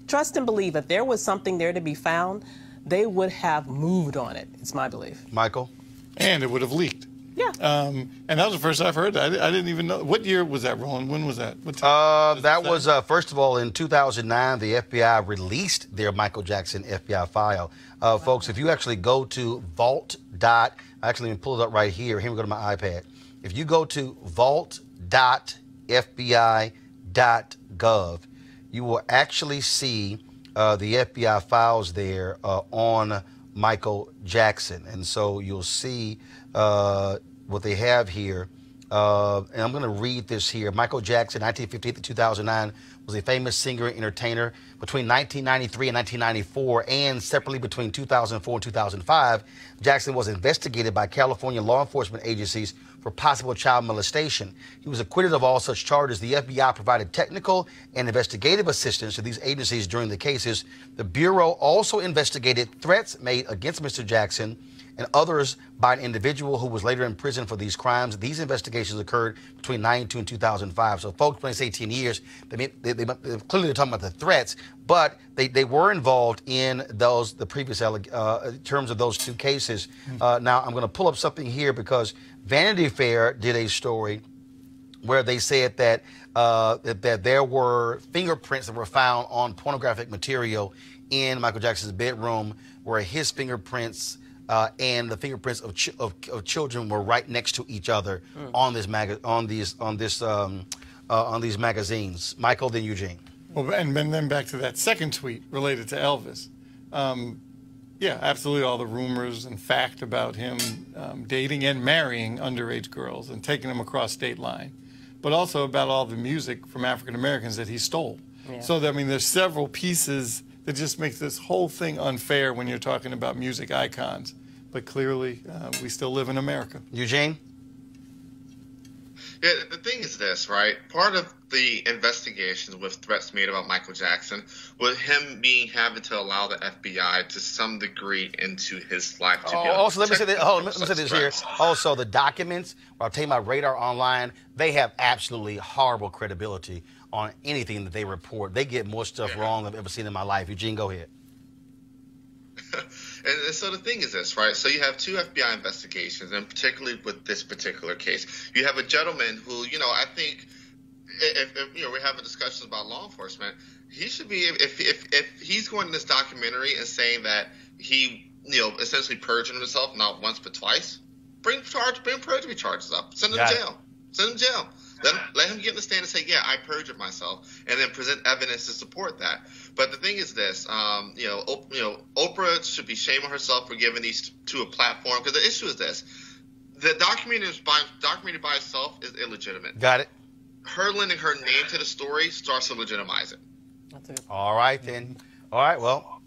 trust and believe if there was something there to be found, they would have moved on it. It's my belief. Michael? And it would have leaked. Yeah. And that was the first I've heard that. I didn't even know. What year was that, Roland? When was that? What that was, first of all, in 2009, the FBI released their Michael Jackson FBI file. Wow. Folks, if you actually go to actually, let me pull it up right here. Here we go to my iPad. If you go to vault.fbi.gov, you will actually see the FBI files there on Michael Jackson. And so you'll see what they have here. And I'm going to read this here. Michael Jackson, 1958 to 2009, was a famous singer and entertainer. Between 1993 and 1994, and separately between 2004 and 2005, Jackson was investigated by California law enforcement agencies for possible child molestation. He was acquitted of all such charges. The FBI provided technical and investigative assistance to these agencies during the cases. The Bureau also investigated threats made against Mr. Jackson and others by an individual who was later in prison for these crimes. These investigations occurred between 1992 and 2005. So folks, when they say 10 years, they clearly they're talking about the threats, but they were involved in the previous terms of those two cases. Now, I'm going to pull up something here because Vanity Fair did a story where they said that there were fingerprints that were found on pornographic material in Michael Jackson's bedroom, where his fingerprints and the fingerprints of children were right next to each other on these magazines. Michael, then Eugene. Well, and then back to that second tweet related to Elvis. Yeah, absolutely. All the rumors and fact about him dating and marrying underage girls and taking them across state line, but also about all the music from African Americans that he stole. Yeah. So, I mean, there's several pieces that just makes this whole thing unfair when you're talking about music icons. But clearly, we still live in America. Eugene? Yeah, the thing is this, right? Part of the investigations with threats made about Michael Jackson was him having to allow the FBI to some degree into his life. Also, let me say this here. Also, the documents, I'll tell you about Radar Online, they have absolutely horrible credibility on anything that they report. They get more stuff wrong than I've ever seen in my life. Eugene, go ahead. And so the thing is this, right? So you have two FBI investigations, and particularly with this particular case, you have a gentleman who, you know, I think if you know, we're having discussions about law enforcement, he should be, if he's going to this documentary and saying that he, you know, essentially perjured himself not once but twice, bring perjury charges up, send him to jail. Send him to jail. Let him get in the stand and say, yeah, I perjured myself, and then present evidence to support that. But the thing is this, Oprah should be shaming herself for giving these two a platform, because the issue is this. The documentary by itself is illegitimate. Got it. Her lending her name to the story starts to legitimize it. All right, then. All right, well,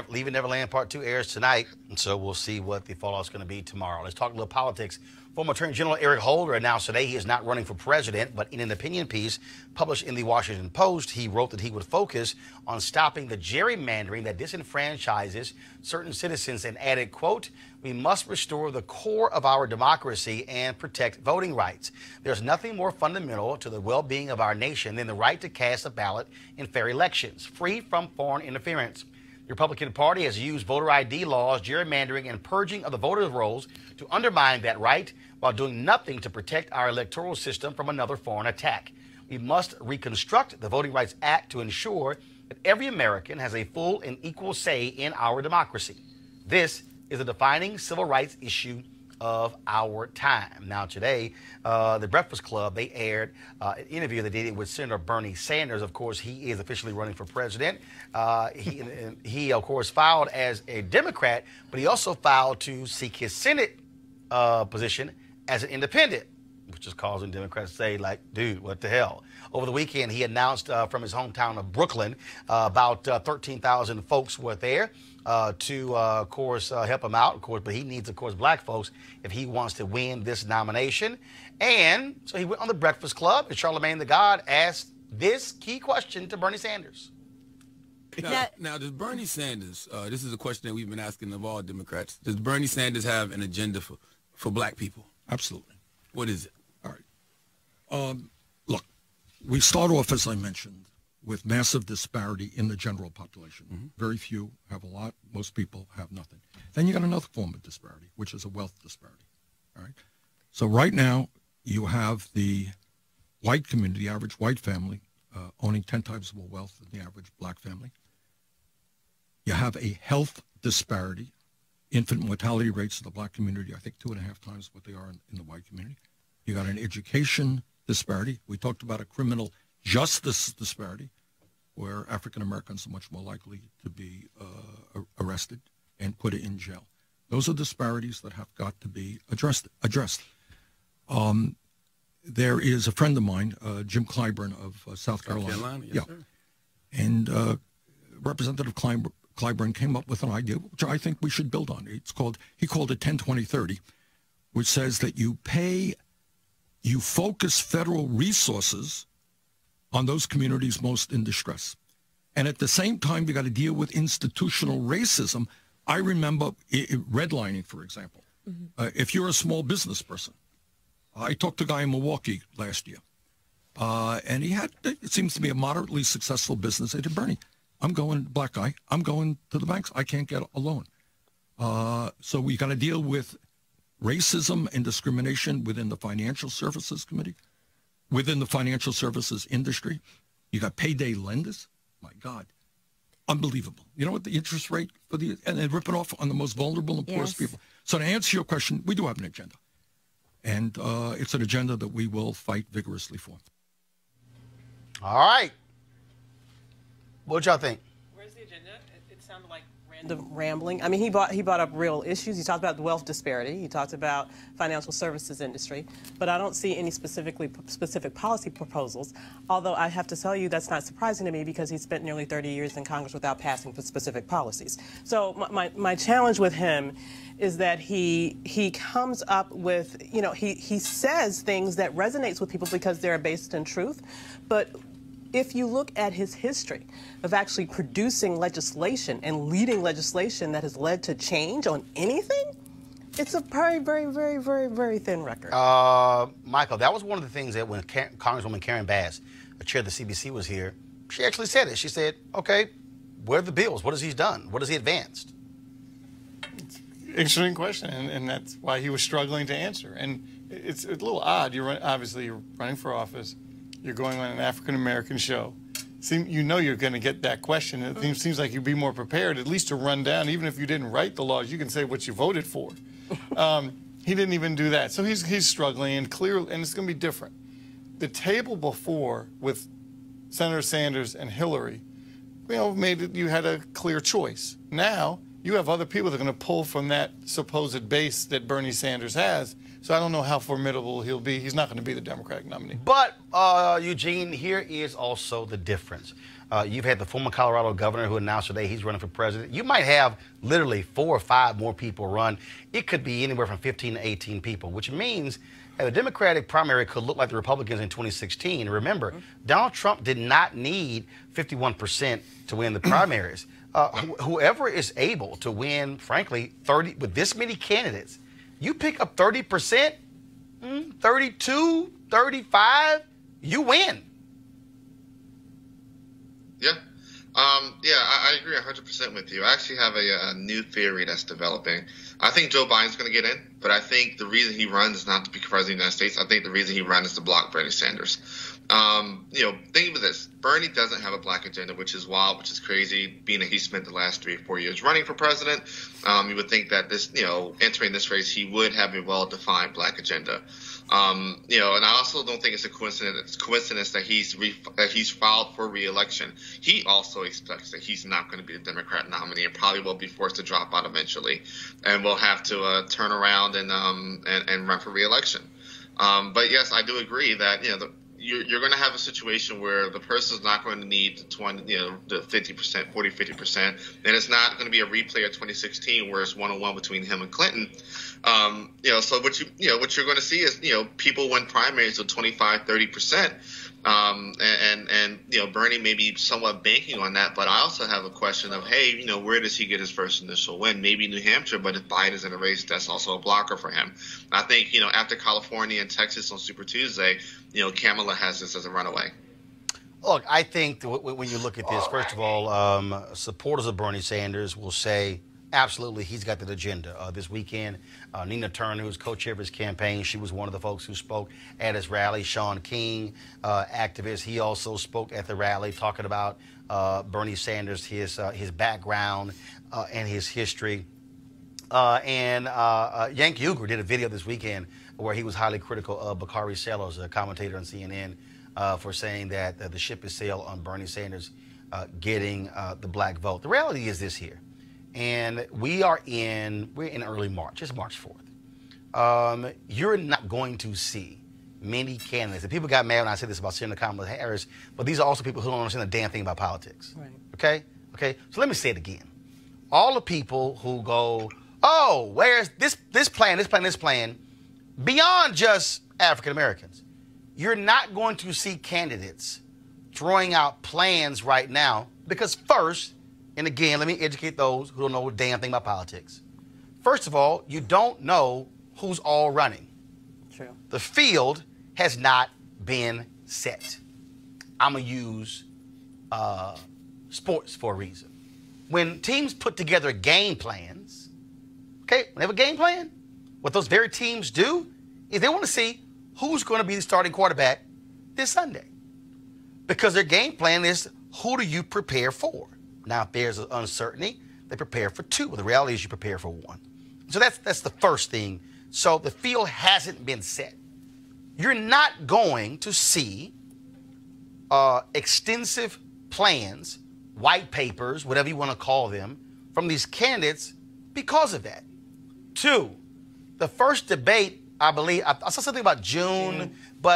Leaving Neverland Part 2 airs tonight, and so we'll see what the fallout is going to be tomorrow. Let's talk a little politics. Former Attorney General Eric Holder announced today he is not running for president, but in an opinion piece published in the Washington Post, he wrote that he would focus on stopping the gerrymandering that disenfranchises certain citizens and added, quote, "We must restore the core of our democracy and protect voting rights. There's nothing more fundamental to the well-being of our nation than the right to cast a ballot in fair elections, free from foreign interference. The Republican Party has used voter ID laws, gerrymandering, and purging of the voters' rolls to undermine that right while doing nothing to protect our electoral system from another foreign attack. We must reconstruct the Voting Rights Act to ensure that every American has a full and equal say in our democracy. This is a defining civil rights issue of our time." Now today, the Breakfast Club, they aired an interview they did with Senator Bernie Sanders. Of course, he is officially running for president. He of course, filed as a Democrat, but he also filed to seek his Senate position as an independent, which is causing Democrats to say, like, dude, what the hell? Over the weekend, he announced from his hometown of Brooklyn, about 13,000 folks were there to, of course, help him out, of course, but he needs, of course, black folks if he wants to win this nomination. And so he went on the Breakfast Club, and Charlamagne the God asked this key question to Bernie Sanders. Now, does Bernie Sanders, this is a question that we've been asking of all Democrats, does Bernie Sanders have an agenda for black people? Absolutely. What is it? All right. Look, we start off, as I mentioned, with massive disparity in the general population. Mm-hmm. Very few have a lot. Most people have nothing. Then you got another form of disparity, which is a wealth disparity. All right. So right now you have the white community, the average white family, owning 10 times more wealth than the average black family. You have a health disparity. Infant mortality rates in the black community, I think 2.5 times what they are in the white community. You got an education disparity. We talked about a criminal justice disparity, where African Americans are much more likely to be arrested and put in jail. Those are disparities that have got to be addressed. There is a friend of mine, Jim Clyburn of South Carolina. Yes, sir. And Representative Clyburn came up with an idea, which I think we should build on. He called it 10-20-30, which says that you focus federal resources on those communities most in distress. And at the same time, you got to deal with institutional racism. I remember redlining, for example. Mm-hmm. If you're a small business person, I talked to a guy in Milwaukee last year, and he had, it seems to be, a moderately successful business. I said, Bernie, I'm going, black guy, I'm going to the banks. I can't get a loan. So we got to deal with racism and discrimination within the financial services committee, within the financial services industry. You got payday lenders. My God, unbelievable. You know what the interest rate for the, and they rip it off on the most vulnerable and poorest people. So to answer your question, we do have an agenda. And it's an agenda that we will fight vigorously for. All right. What y'all think? Where's the agenda? It sounded like random rambling. I mean, he brought up real issues. He talked about the wealth disparity. He talked about financial services industry. But I don't see any specific policy proposals. Although I have to tell you, that's not surprising to me because he spent nearly 30 years in Congress without passing for specific policies. So my challenge with him is that he comes up with, you know, he says things that resonates with people because they're based in truth. But if you look at his history of actually producing legislation and leading legislation that has led to change on anything, it's a very, very, very, very, very thin record. Michael, that was one of the things that when Congresswoman Karen Bass, the chair of the CBC, was here, she actually said it. She said, okay, where are the bills? What has he done? What has he advanced? Interesting question, and that's why he was struggling to answer. And it's a little odd. Obviously, you're running for office. You're going on an African-American show. You know you're going to get that question. It seems like you'd be more prepared, at least to run down, even if you didn't write the laws, you can say what you voted for. He didn't even do that. So he's struggling, and clearly, and it's going to be different. The table before with Senator Sanders and Hillary, you know, made it, you had a clear choice. Now, you have other people that are going to pull from that supposed base that Bernie Sanders has So I don't know how formidable he'll be. He's not going to be the Democratic nominee. But, Eugene, here is also the difference. You've had the former Colorado governor who announced today he's running for president. You might have literally 4 or 5 more people run. It could be anywhere from 15 to 18 people, which means that the Democratic primary could look like the Republicans in 2016. Remember, Donald Trump did not need 51% to win the primaries. Whoever is able to win, frankly, 30 with this many candidates, you pick up 30%, 32, 35, you win. Yeah. I agree 100% with you. I actually have a new theory that's developing. I think Joe Biden's going to get in, but I think the reason he runs is not to be president of the United States. I think the reason he runs is to block Bernie Sanders. Think of this. Bernie doesn't have a black agenda, which is wild, which is crazy, being that he spent the last 3 or 4 years running for president. You would think that entering this race, he would have a well-defined black agenda. And I also don't think it's a coincidence that he's filed for re-election. He also expects that he's not going to be the Democrat nominee and probably will be forced to drop out eventually, and will have to turn around and run for re-election. But yes, I do agree that you're going to have a situation where the person's not going to need the 50%, 40-50%, and it's not going to be a replay of 2016 where it's 1-on-1 between him and Clinton. So what you're going to see is people win primaries with 25-30%, and Bernie may be somewhat banking on that. But I also have a question of, hey, where does he get his first initial win? Maybe New Hampshire, but if Biden's in a race, that's also a blocker for him. I think after California and Texas on Super Tuesday, Kamala has this as a runaway. Look, I think when you look at this, first of all, supporters of Bernie Sanders will say, absolutely, he's got that agenda. This weekend, Nina Turner, who's co-chair of his campaign, she was one of the folks who spoke at his rally. Sean King, activist, he also spoke at the rally talking about Bernie Sanders, his background and his history. And Yankee Uger did a video this weekend where he was highly critical of Bakari Sellers, a commentator on CNN, for saying that the ship has sailed on Bernie Sanders getting the black vote. The reality is this here. And we're in early March. It's March 4th. You're not going to see many candidates. And people got mad when I said this about Senator Kamala Harris, but these are also people who don't understand a damn thing about politics. Right. Okay? So let me say it again. All the people who go, oh, where's this plan, beyond just African Americans, you're not going to see candidates throwing out plans right now because first, and again, let me educate those who don't know a damn thing about politics. First of all, you don't know who's all running. True. The field has not been set. I'm going to use sports for a reason. When teams put together game plans, okay, when they have a game plan, what those very teams do is they want to see who's going to be the starting quarterback this Sunday. Because their game plan is, who do you prepare for? Now, if there's an uncertainty, they prepare for 2. Well, the reality is you prepare for 1. So that's the first thing. So the field hasn't been set. You're not going to see extensive plans, white papers, whatever you want to call them, from these candidates because of that. 2, the first debate, I believe, I saw something about June.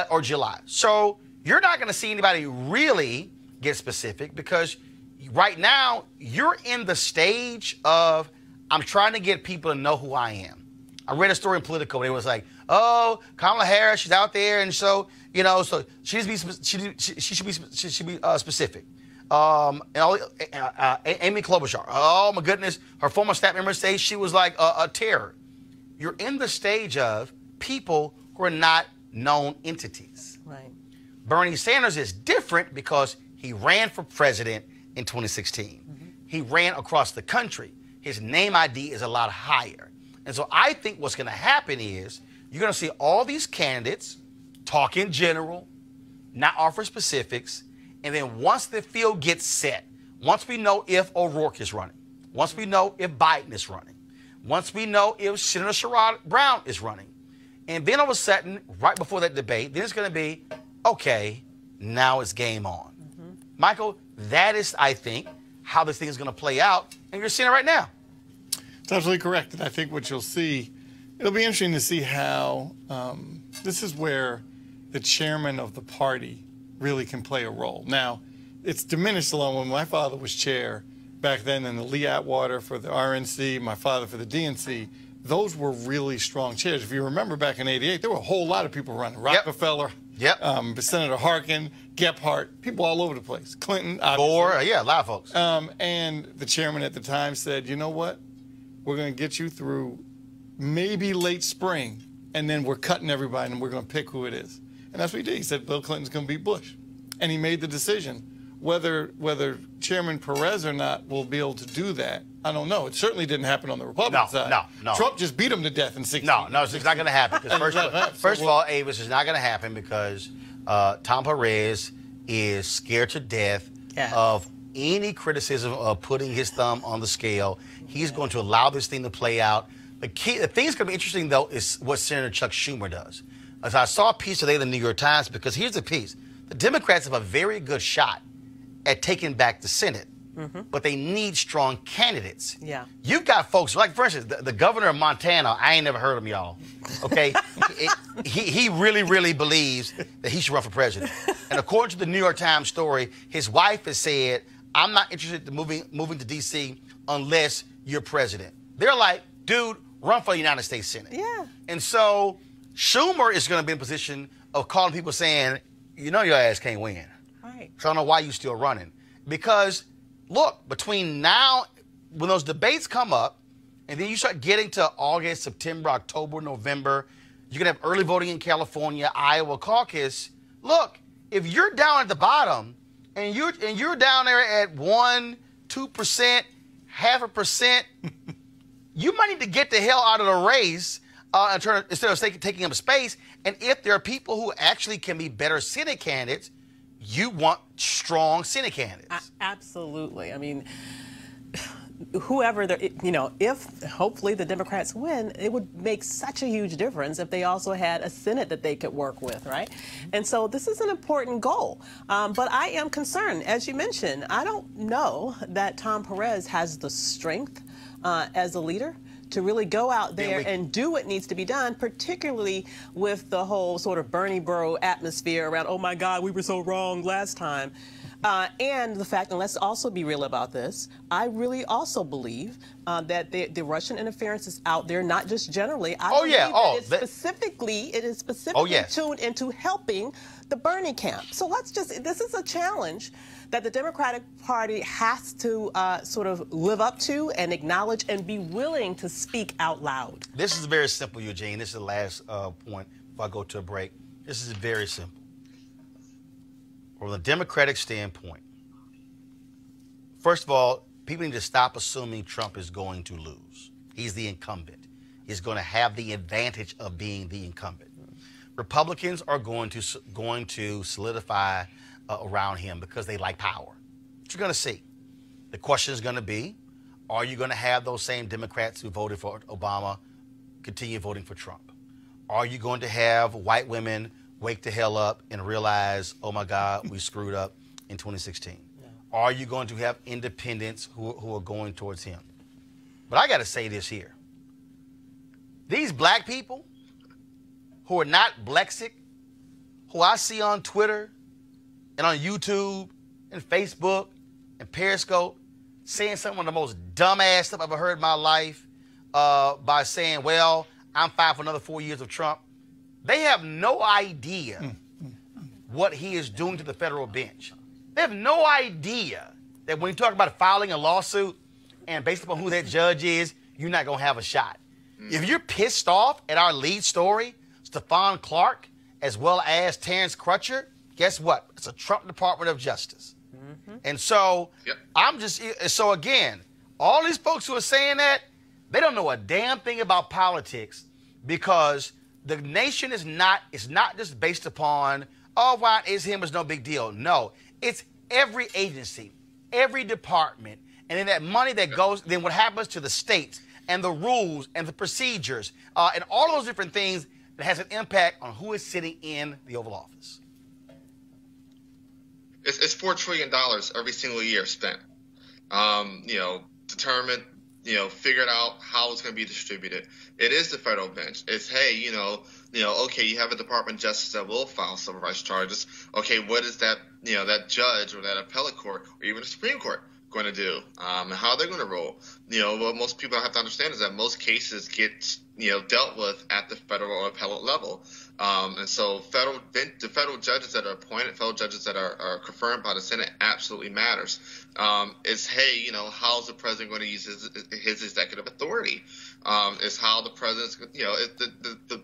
Or July. So you're not going to see anybody really get specific because right now, you're in the stage of, I'm trying to get people to know who I am. I read a story in Politico where it was like, oh, Kamala Harris, she's out there, and so, so she should be specific. Amy Klobuchar, oh my goodness, her former staff member says she was like a terror. You're in the stage of people who are not known entities. Right. Bernie Sanders is different because he ran for president in 2016. He ran across the country. His name ID is a lot higher. And so I think what's going to happen is you're going to see all these candidates talk in general, not offer specifics, and then once the field gets set, once we know if O'Rourke is running, once we know if Biden is running, once we know if Senator Sherrod Brown is running, and then all of a sudden, right before that debate, then it's going to be, okay, now it's game on. Michael, that is, I think, how this thing is going to play out, and you're seeing it right now. It's absolutely correct. And I think what you'll see It'll be interesting to see how this is where the chairman of the party really can play a role. Now, it's diminished a lot. When my father was chair back then in the Lee Atwater for the RNC, my father for the DNC, those were really strong chairs. If you remember back in '88, there were a whole lot of people running. Rockefeller, Senator Harkin, Gephardt, people all over the place. Clinton, Gore, a lot of folks. And the chairman at the time said, you know what? We're going to get you through maybe late spring, and then we're cutting everybody, and we're going to pick who it is. And that's what he did. He said Bill Clinton's going to beat Bush. And he made the decision. Whether Chairman Perez or not will be able to do that, I don't know. It certainly didn't happen on the Republican side. No. Trump just beat him to death in 16. No, it's not going to happen. First of all, Avis, it's not going to happen because Tom Perez is scared to death of any criticism of putting his thumb on the scale. He's going to allow this thing to play out. The thing that's going to be interesting, though, is what Senator Chuck Schumer does. As I saw a piece today in the New York Times, because here's the piece. The Democrats have a very good shot at taking back the Senate, but they need strong candidates. Yeah. You've got folks, like, for instance, the governor of Montana, I ain't never heard of him, y'all, okay? he really, really believes that he should run for president. And according to the New York Times story, his wife has said, I'm not interested in moving to D.C. unless you're president. They're like, dude, run for the United States Senate. Yeah. And so Schumer is going to be in a position of calling people saying, you know your ass can't win. Right. So I don't know why you're still running. Because, look, between now, when those debates come up, and then you start getting to August, September, October, November, you're going to have early voting in California, Iowa caucus. Look, if you're down at the bottom, and you're down there at 1%, 2%, 0.5%, you might need to get the hell out of the race instead of taking up space. And if there are people who actually can be better Senate candidates, you want strong Senate candidates. Absolutely. I mean, whoever, if hopefully the Democrats win, it would make such a huge difference if they also had a Senate that they could work with, right? And so this is an important goal. But I am concerned, as you mentioned, I don't know that Tom Perez has the strength as a leader to really go out there and do what needs to be done, particularly with the whole sort of Bernie bro atmosphere around, oh my God, we were so wrong last time. And the fact, and let's also be real about this, I really also believe that the Russian interference is out there, not just generally. It is specifically tuned into helping the Bernie camp. So this is a challenge that the Democratic Party has to sort of live up to and acknowledge and be willing to speak out loud. This is very simple, Eugene. This is the last point before I go to a break. This is very simple. From the Democratic standpoint, first of all, people need to stop assuming Trump is going to lose. He's the incumbent. He's going to have the advantage of being the incumbent. Republicans are going to solidify around him because they like power. What you're going to see. The question is going to be, are you going to have those same Democrats who voted for Obama continue voting for Trump? Are you going to have white women wake the hell up and realize, oh my God, we screwed up in 2016? No. Are you going to have independents who are going towards him? But I got to say this here. These black people who are not Blexic, who I see on Twitter and on YouTube and Facebook and Periscope saying some of the most dumbass stuff I've ever heard in my life by saying, well, I'm fine for another 4 years of Trump. They have no idea what he is doing to the federal bench. They have no idea that when you talk about filing a lawsuit and based upon who that judge is, you're not going to have a shot. If you're pissed off at our lead story, Stephon Clarke, as well as Terrence Crutcher, guess what? It's a Trump Department of Justice. And so so again, all these folks who are saying that, they don't know a damn thing about politics because the nation is not just based upon, oh, why is him is no big deal. No, it's every agency, every department, and then that money that goes, then what happens to the states and the rules and the procedures and all those different things that has an impact on who is sitting in the Oval Office. It's $4 trillion every single year spent, determine figured out how it's going to be distributed. It is the federal bench. It's, hey, okay, you have a Department of Justice that will file civil rights charges. Okay, what is that, that judge or that appellate court or even the Supreme Court going to do? And how they're going to rule? What most people have to understand is that most cases get, dealt with at the federal or appellate level. And so the federal judges that are appointed, federal judges that are confirmed by the Senate absolutely matters. It's, hey, how's the president going to use his executive authority? It's how the president's, the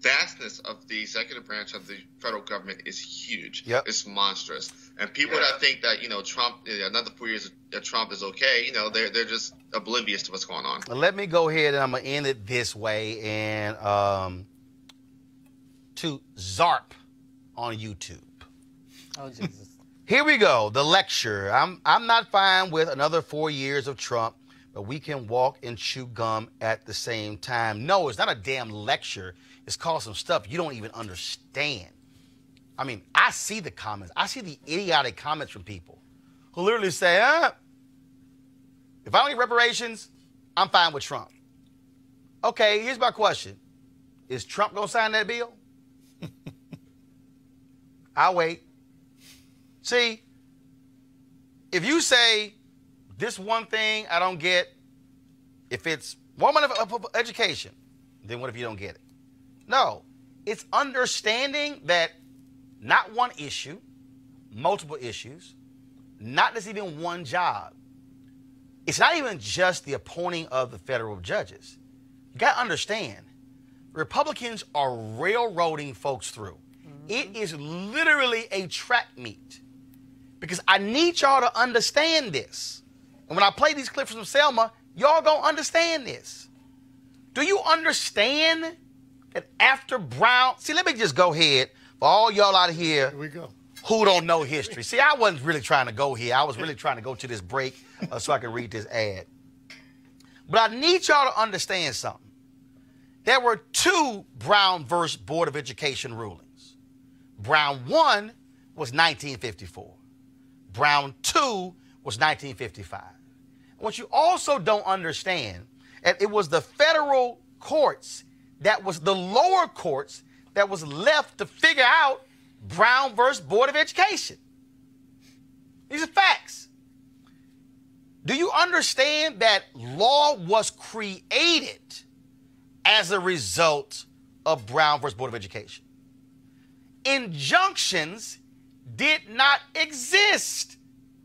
vastness of the executive branch of the federal government is huge. Yep. It's monstrous. And people that think that, Trump, another 4 years of Trump is okay, they're just oblivious to what's going on. Let me go ahead and I'm going to end it this way. And to Zarp on YouTube. Oh, Jesus. Here we go. The lecture. I'm not fine with another 4 years of Trump, but we can walk and chew gum at the same time. No, it's not a damn lecture. It's called some stuff you don't even understand. I mean, I see the comments. I see the idiotic comments from people who literally say, if I don't need reparations, I'm fine with Trump. Okay, here's my question. Is Trump going to sign that bill? I'll wait. See, if you say this one thing I don't get, if it's woman of education, then what if you don't get it? No, it's understanding that not one issue, multiple issues, not just even one job. It's not even just the appointing of the federal judges. You got to understand, Republicans are railroading folks through. It is literally a track meet. Because I need y'all to understand this. And when I play these clips from Selma, y'all gonna understand this. Do you understand that after Brown... See, let me just go ahead for all y'all out here who don't know history. See, I wasn't really trying to go here. I was really trying to go to this break so I can read this ad. But I need y'all to understand something. There were two Brown versus Board of Education rulings. Brown 1 was 1954. Brown 2 was 1955. What you also don't understand, and it was the federal courts that was the lower courts that was left to figure out Brown versus Board of Education. These are facts. Do you understand that law was created as a result of Brown versus Board of Education? Injunctions did not exist.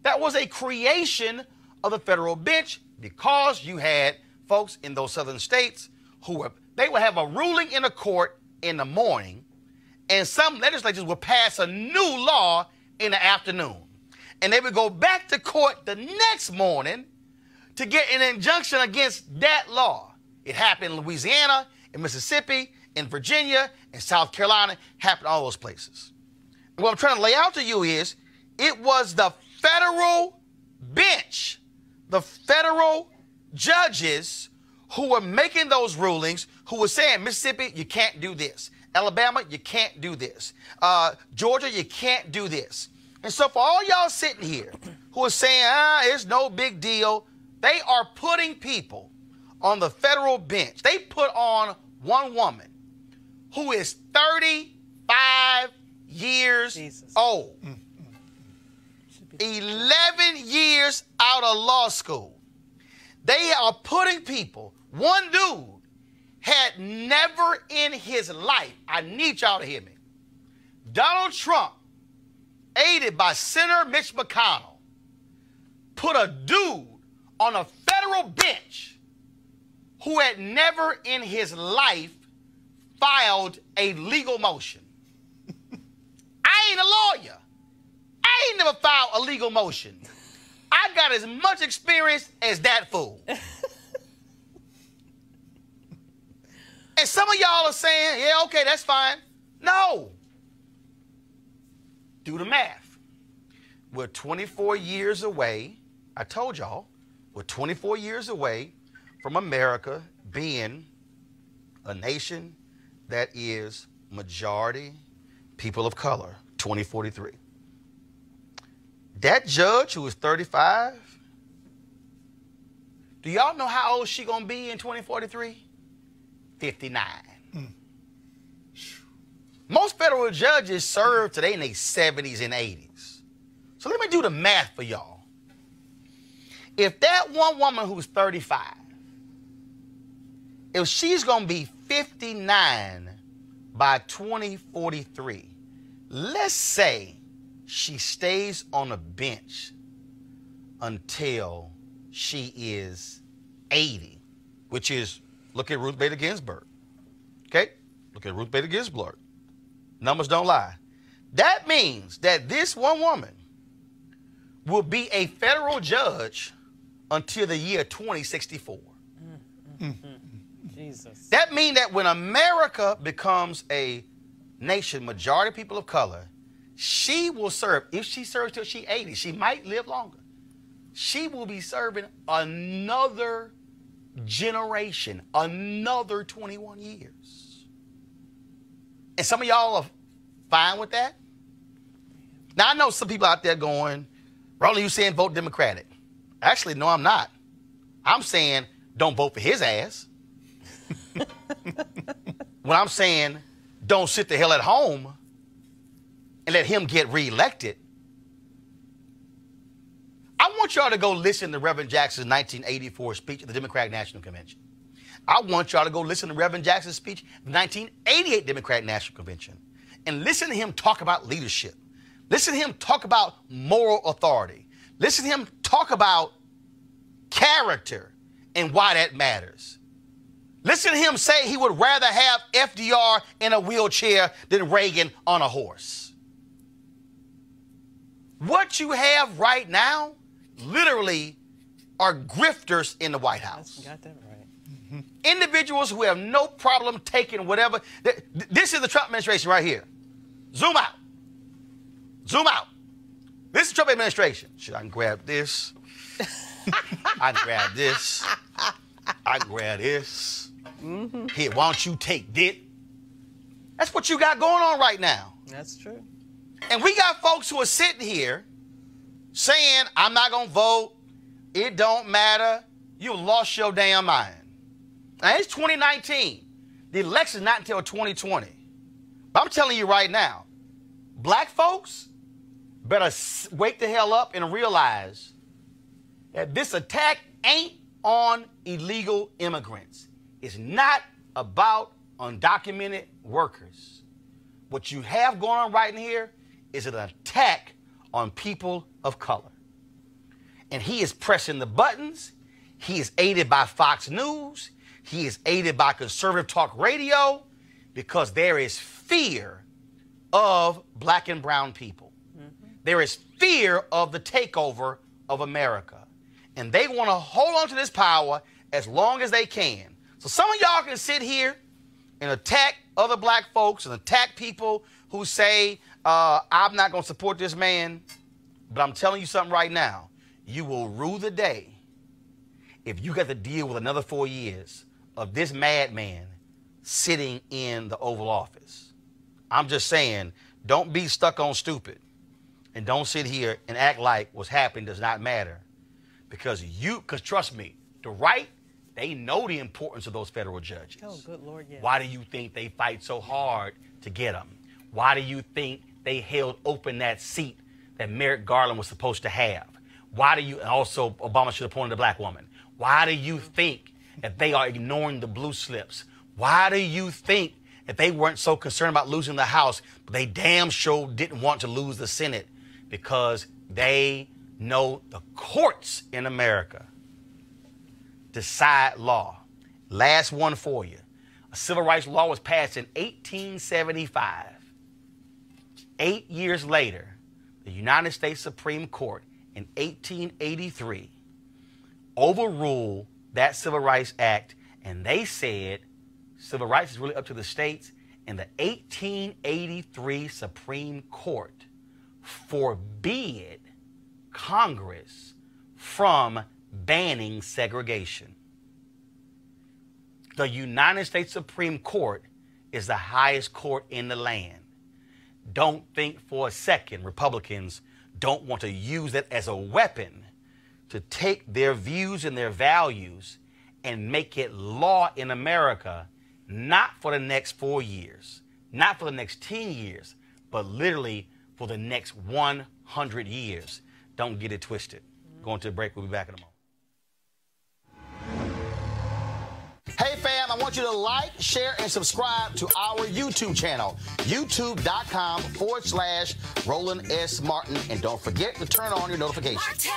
That was a creation of the federal bench because you had folks in those southern states who they would have a ruling in a court in the morning, and some legislatures would pass a new law in the afternoon. And they would go back to court the next morning to get an injunction against that law. It happened in Louisiana, in Mississippi, in Virginia, in South Carolina, happened all those places. And what I'm trying to lay out to you is it was the federal bench, the federal judges who were making those rulings, who were saying, Mississippi, you can't do this. Alabama, you can't do this. Georgia, you can't do this. And so for all y'all sitting here who are saying, it's no big deal, they are putting people on the federal bench. They put on one woman who is 35 years old, 11 years out of law school. They are putting people, one dude had never in his life, I need y'all to hear me, Donald Trump, aided by Senator Mitch McConnell, put a dude on a federal bench who had never in his life filed a legal motion. I ain't a lawyer. I ain't never filed a legal motion. I got as much experience as that fool. And some of y'all are saying, yeah, okay, that's fine. No. Do the math. We're 24 years away. I told y'all, we're 24 years away from America being a nation that is majority people of color, 2043. That judge who was 35 Do y'all know how old she gonna be in 2043? 59. Most federal judges serve today in their 70s and 80s. So let me do the math for y'all. If that one woman who's 35, if she's gonna be 59 by 2043, let's say she stays on a bench until she is 80, which is, look at Ruth Bader Ginsburg. Okay? Look at Ruth Bader Ginsburg. Numbers don't lie. That means that this one woman will be a federal judge until the year 2064. Jesus. That means that when America becomes a nation, majority people of color, she will serve, if she serves till she's 80, she might live longer. She will be serving another generation, another 21 years. And some of y'all are fine with that. Now, I know some people out there going, Roland, you saying vote Democratic. Actually, no, I'm not. I'm saying don't vote for his ass. When I'm saying don't sit the hell at home and let him get reelected. I want y'all to go listen to Reverend Jackson's 1984 speech at the Democratic National Convention. I want y'all to go listen to Reverend Jackson's speech at the 1988 Democratic National Convention and listen to him talk about leadership. Listen to him talk about moral authority. Listen to him talk about character and why that matters. Listen to him say he would rather have FDR in a wheelchair than Reagan on a horse. What you have right now literally are grifters in the White House. You got that right. Individuals who have no problem taking whatever. This is the Trump administration right here. Zoom out. Zoom out. This is the Trump administration. Should I grab this? I can grab this. I can grab this. Here, why don't you take this? That's what you got going on right now. That's true. And we got folks who are sitting here saying, I'm not going to vote. It don't matter. You lost your damn mind. Now, it's 2019. The election's not until 2020. But I'm telling you right now, black folks better wake the hell up and realize that this attack ain't on illegal immigrants. It's not about undocumented workers. What you have going on right in here is an attack on people of color. And he is pressing the buttons. He is aided by Fox News. He is aided by conservative talk radio because there is fear of black and brown people. There is fear of the takeover of America. And they want to hold on to this power as long as they can. So some of y'all can sit here and attack other black folks and attack people who say, I'm not going to support this man. But I'm telling you something right now. You will rue the day if you got to deal with another 4 years of this madman sitting in the Oval Office. I'm just saying, don't be stuck on stupid. And don't sit here and act like what's happening does not matter. Because trust me, the right, they know the importance of those federal judges. Oh, good Lord, yeah. Why do you think they fight so hard to get them? Why do you think they held open that seat that Merrick Garland was supposed to have? Why do you, and also Obama should have appointed a black woman. Why do you think that they are ignoring the blue slips? Why do you think that they weren't so concerned about losing the House, but they damn sure didn't want to lose the Senate? Because they know the courts in America decide law. Last one for you. A civil rights law was passed in 1875. 8 years later, the United States Supreme Court in 1883 overruled that Civil Rights Act, and they said civil rights is really up to the states, and the 1883 Supreme Court forbid Congress from banning segregation. The United States Supreme Court is the highest court in the land. Don't think for a second Republicans don't want to use it as a weapon to take their views and their values and make it law in America, not for the next 4 years, not for the next 10 years, but literally for the next 100 years. Don't get it twisted. Going to the break. We'll be back in a moment. Hey fam, I want you to like, share, and subscribe to our YouTube channel, youtube.com/Roland S. Martin. And don't forget to turn on your notifications.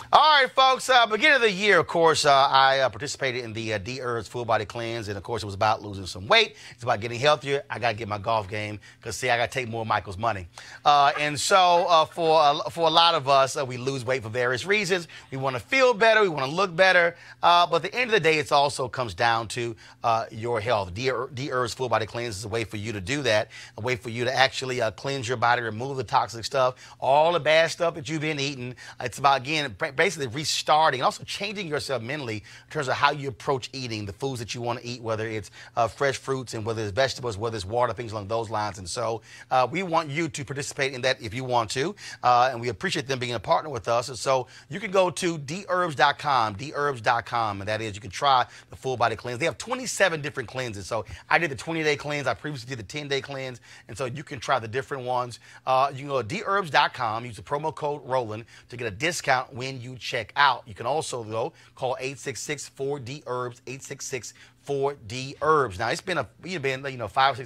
All right, folks, beginning of the year, of course, I participated in the Dherbs full body cleanse, and of course, it was about losing some weight. It's about getting healthier. I got to get my golf game because, see, I got to take more of Michael's money. And so for a lot of us, we lose weight for various reasons. We want to feel better. We want to look better. But at the end of the day, it also comes down to your health. Dherbs full body cleanse is a way for you to do that, a way for you to actually cleanse your body, remove the toxic stuff, all the bad stuff that you've been eating. It's about, again, basically restarting and also changing yourself mentally in terms of how you approach eating the foods that you want to eat, whether it's fresh fruits and whether it's vegetables, whether it's water, things along those lines. And so we want you to participate in that if you want to, and we appreciate them being a partner with us. And so you can go to Dherbs.com, and that is, you can try the full body cleanse. They have 27 different cleanses. So I did the 20-day cleanse. I previously did the 10-day cleanse. And so you can try the different ones. You can go to Dherbs.com, use the promo code Roland to get a discount when you check out. You can also, though, call 866-4-DHERBS, 866-4-DHERBS. Now, it's been 5 or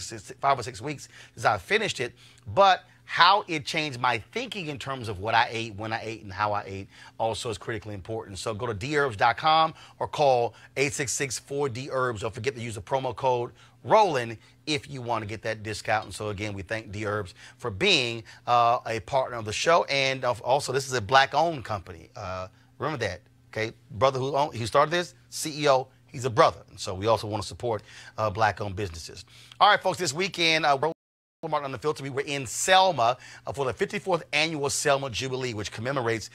6 weeks since I finished it, but how it changed my thinking in terms of what I ate, when I ate, and how I ate also is critically important. So go to Dherbs.com or call 866-4-DHERBS. Don't forget to use the promo code Roland if you want to get that discount. And so again, we thank Dherbs for being a partner of the show. And also, this is a black-owned company. Remember that, okay? Brother who started this, CEO, he's a brother. And so we also want to support black-owned businesses. All right, folks, this weekend, Martin on the Filter, we were in Selma for the 54th annual Selma Jubilee, which commemorates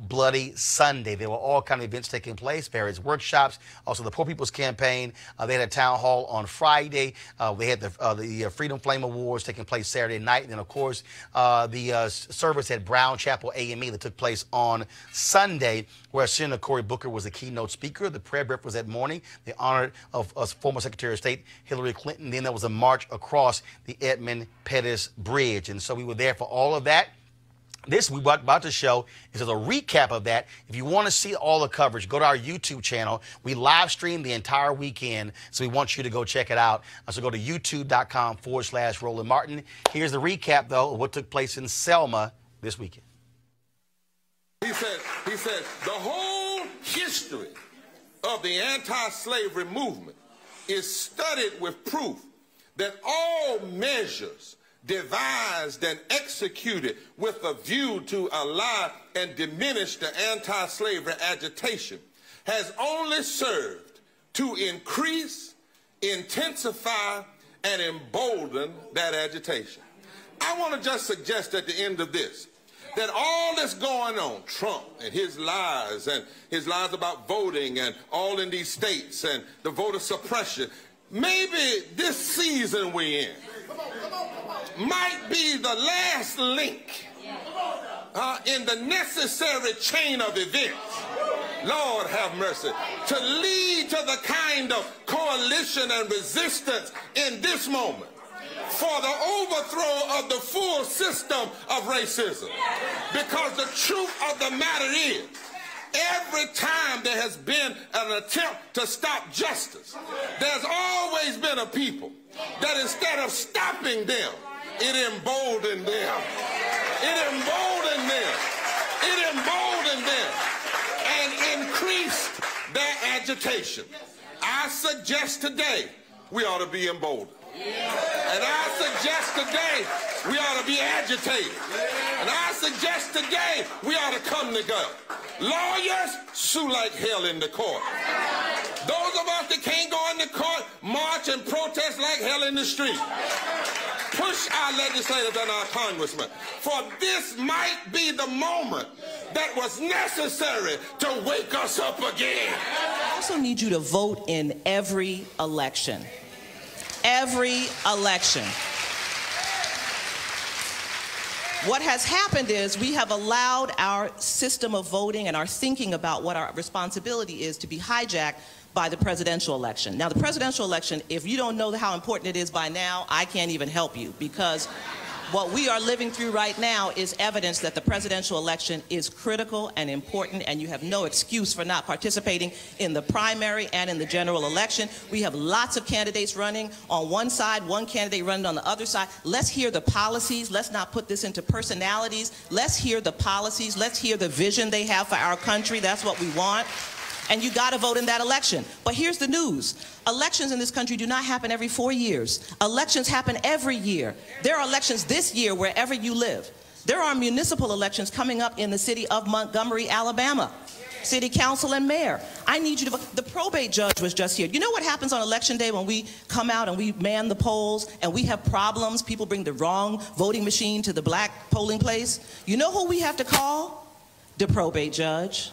Bloody Sunday. There were all kinds of events taking place, various workshops, also the Poor People's Campaign. They had a town hall on Friday. They had the Freedom Flame Awards taking place Saturday night. And then, of course, the service at Brown Chapel AME that took place on Sunday, where Senator Cory Booker was the keynote speaker. The prayer breakfast was that morning. They honored former Secretary of State Hillary Clinton. Then there was a march across the Edmund Pettus Bridge. And so we were there for all of that. This we're about to show is a recap of that. If you want to see all the coverage, go to our YouTube channel. We live stream the entire weekend, so we want you to go check it out. So go to youtube.com/Roland Martin. Here's the recap, though, of what took place in Selma this weekend. He said, the whole history of the anti-slavery movement is studied with proof that all measures devised and executed with a view to ally and diminish the anti-slavery agitation has only served to increase, intensify, and embolden that agitation. I want to just suggest at the end of this that all that's going on, Trump and his lies about voting and all in these states and the voter suppression, maybe this season we're in might be the last link in the necessary chain of events, Lord have mercy, to lead to the kind of coalition and resistance in this moment for the overthrow of the full system of racism. Because the truth of the matter is, every time there has been an attempt to stop justice, there's always been a people that instead of stopping them, it emboldened them. It emboldened them. It emboldened them and increased their agitation. I suggest today we ought to be emboldened. And I suggest today we ought to be agitated. And I suggest today we ought to come together. Lawyers, sue like hell in the court. Those of us that can't go in the court, march and protest like hell in the street. Push our legislators and our congressmen. For this might be the moment that was necessary to wake us up again. I also need you to vote in every election. Every election. What has happened is we have allowed our system of voting and our thinking about what our responsibility is to be hijacked by the presidential election. Now, the presidential election, if you don't know how important it is by now, I can't even help you, because what we are living through right now is evidence that the presidential election is critical and important, and you have no excuse for not participating in the primary and in the general election. We have lots of candidates running on one side, one candidate running on the other side. Let's hear the policies. Let's not put this into personalities. Let's hear the policies. Let's hear the vision they have for our country. That's what we want. And you got to vote in that election. But here's the news. Elections in this country do not happen every 4 years. Elections happen every year. There are elections this year wherever you live. There are municipal elections coming up in the city of Montgomery, Alabama. City council and mayor. I need you to vote. The probate judge was just here. You know what happens on election day when we come out and we man the polls and we have problems? People bring the wrong voting machine to the black polling place. You know who we have to call? The probate judge.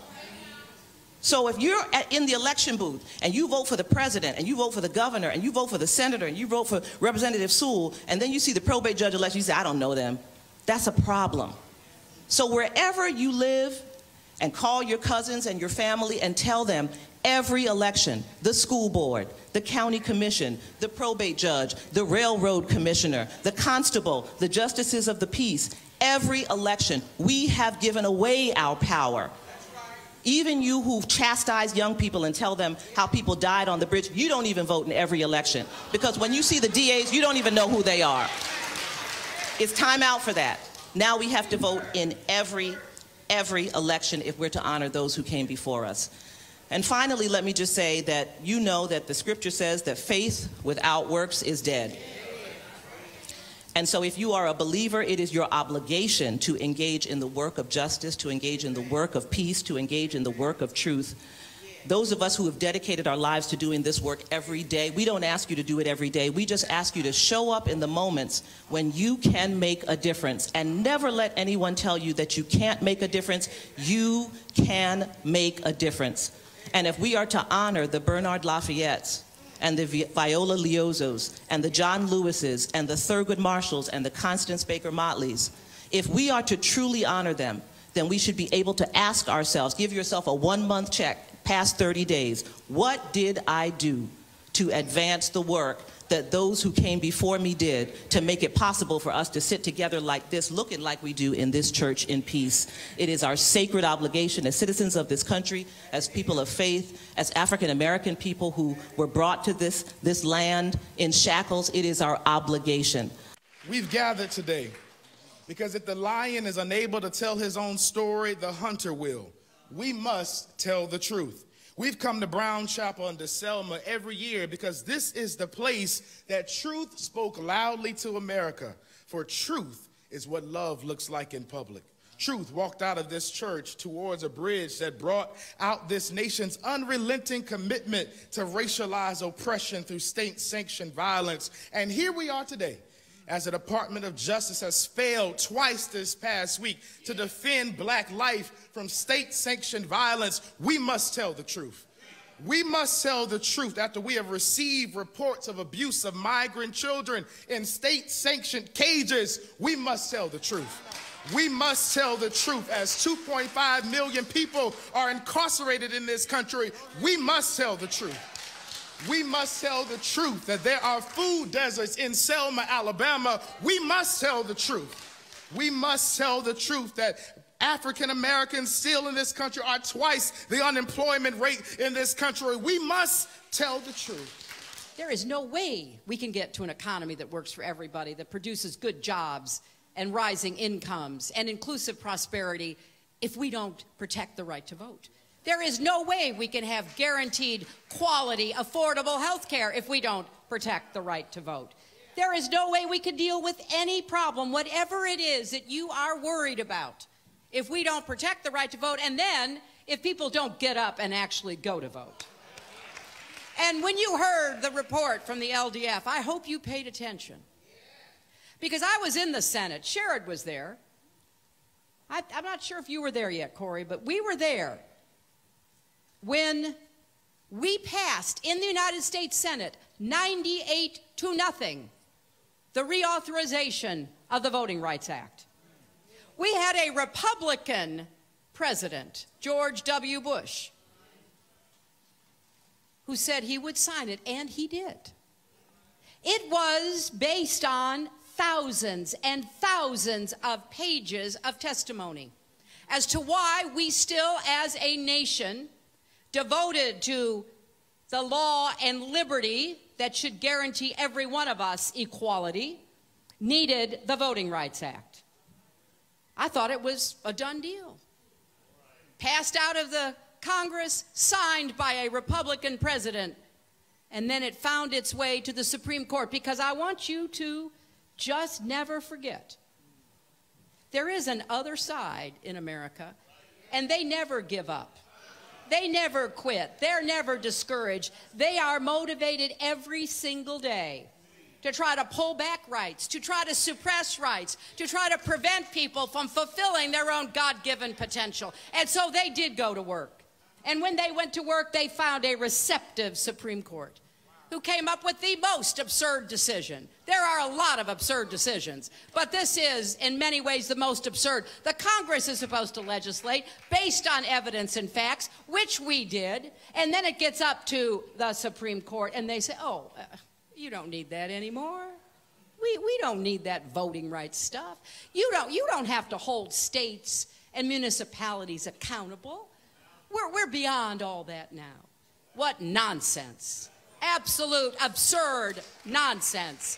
So if you're in the election booth and you vote for the president and you vote for the governor and you vote for the senator and you vote for Representative Sewell, and then you see the probate judge election, you say, I don't know them. That's a problem. So wherever you live, and call your cousins and your family and tell them every election, the school board, the county commission, the probate judge, the railroad commissioner, the constable, the justices of the peace, every election, we have given away our power. Even you who chastise young people and tell them how people died on the bridge, you don't even vote in every election. Because when you see the DAs, you don't even know who they are. It's time out for that. Now we have to vote in every election if we're to honor those who came before us. And finally, let me just say that you know that the scripture says that faith without works is dead. And so if you are a believer, it is your obligation to engage in the work of justice, to engage in the work of peace, to engage in the work of truth. Those of us who have dedicated our lives to doing this work every day, we don't ask you to do it every day. We just ask you to show up in the moments when you can make a difference. And never let anyone tell you that you can't make a difference. You can make a difference. And if we are to honor the Bernard Lafayettes, and the Viola Liozos, and the John Lewises, and the Thurgood Marshalls, and the Constance Baker Motleys, if we are to truly honor them, then we should be able to ask ourselves, give yourself a 1-month check, past 30 days, what did I do to advance the work that those who came before me did to make it possible for us to sit together like this, looking like we do in this church in peace. It is our sacred obligation as citizens of this country, as people of faith, as African-American people who were brought to this land in shackles. It is our obligation. We've gathered today because if the lion is unable to tell his own story, the hunter will. We must tell the truth. We've come to Brown Chapel and to Selma every year because this is the place that truth spoke loudly to America. For truth is what love looks like in public. Truth walked out of this church towards a bridge that brought out this nation's unrelenting commitment to racialized oppression through state-sanctioned violence. And here we are today, as the Department of Justice has failed twice this past week to defend black life from state-sanctioned violence. We must tell the truth. We must tell the truth after we have received reports of abuse of migrant children in state-sanctioned cages. We must tell the truth. We must tell the truth as 2.5 million people are incarcerated in this country. We must tell the truth. We must tell the truth that there are food deserts in Selma, Alabama. We must tell the truth. We must tell the truth that African Americans still in this country are twice the unemployment rate in this country. We must tell the truth. There is no way we can get to an economy that works for everybody, that produces good jobs and rising incomes and inclusive prosperity if we don't protect the right to vote. There is no way we can have guaranteed quality, affordable health care if we don't protect the right to vote. There is no way we can deal with any problem, whatever it is that you are worried about, if we don't protect the right to vote, and then if people don't get up and actually go to vote. And when you heard the report from the LDF, I hope you paid attention. Because I was in the Senate. Sherrod was there. I'm not sure if you were there yet, Corey, but we were there when we passed in the United States Senate 98-0 the reauthorization of the Voting Rights Act. We had a Republican president, George W. Bush, who said he would sign it, and he did. It was based on thousands and thousands of pages of testimony as to why we still, as a nation, devoted to the law and liberty that should guarantee every one of us equality, needed the Voting Rights Act. I thought it was a done deal. Passed out of the Congress, signed by a Republican president, and then it found its way to the Supreme Court, because I want you to just never forget, there is an other side in America, and they never give up. They never quit. They're never discouraged. They are motivated every single day to try to pull back rights, to try to suppress rights, to try to prevent people from fulfilling their own God-given potential. And so they did go to work. And when they went to work, they found a receptive Supreme Court who came up with the most absurd decision. There are a lot of absurd decisions, but this is, in many ways, the most absurd. The Congress is supposed to legislate based on evidence and facts, which we did, and then it gets up to the Supreme Court, and they say, oh, you don't need that anymore. We don't need that voting rights stuff. You don't have to hold states and municipalities accountable. We're beyond all that now. What nonsense. Absolute absurd nonsense.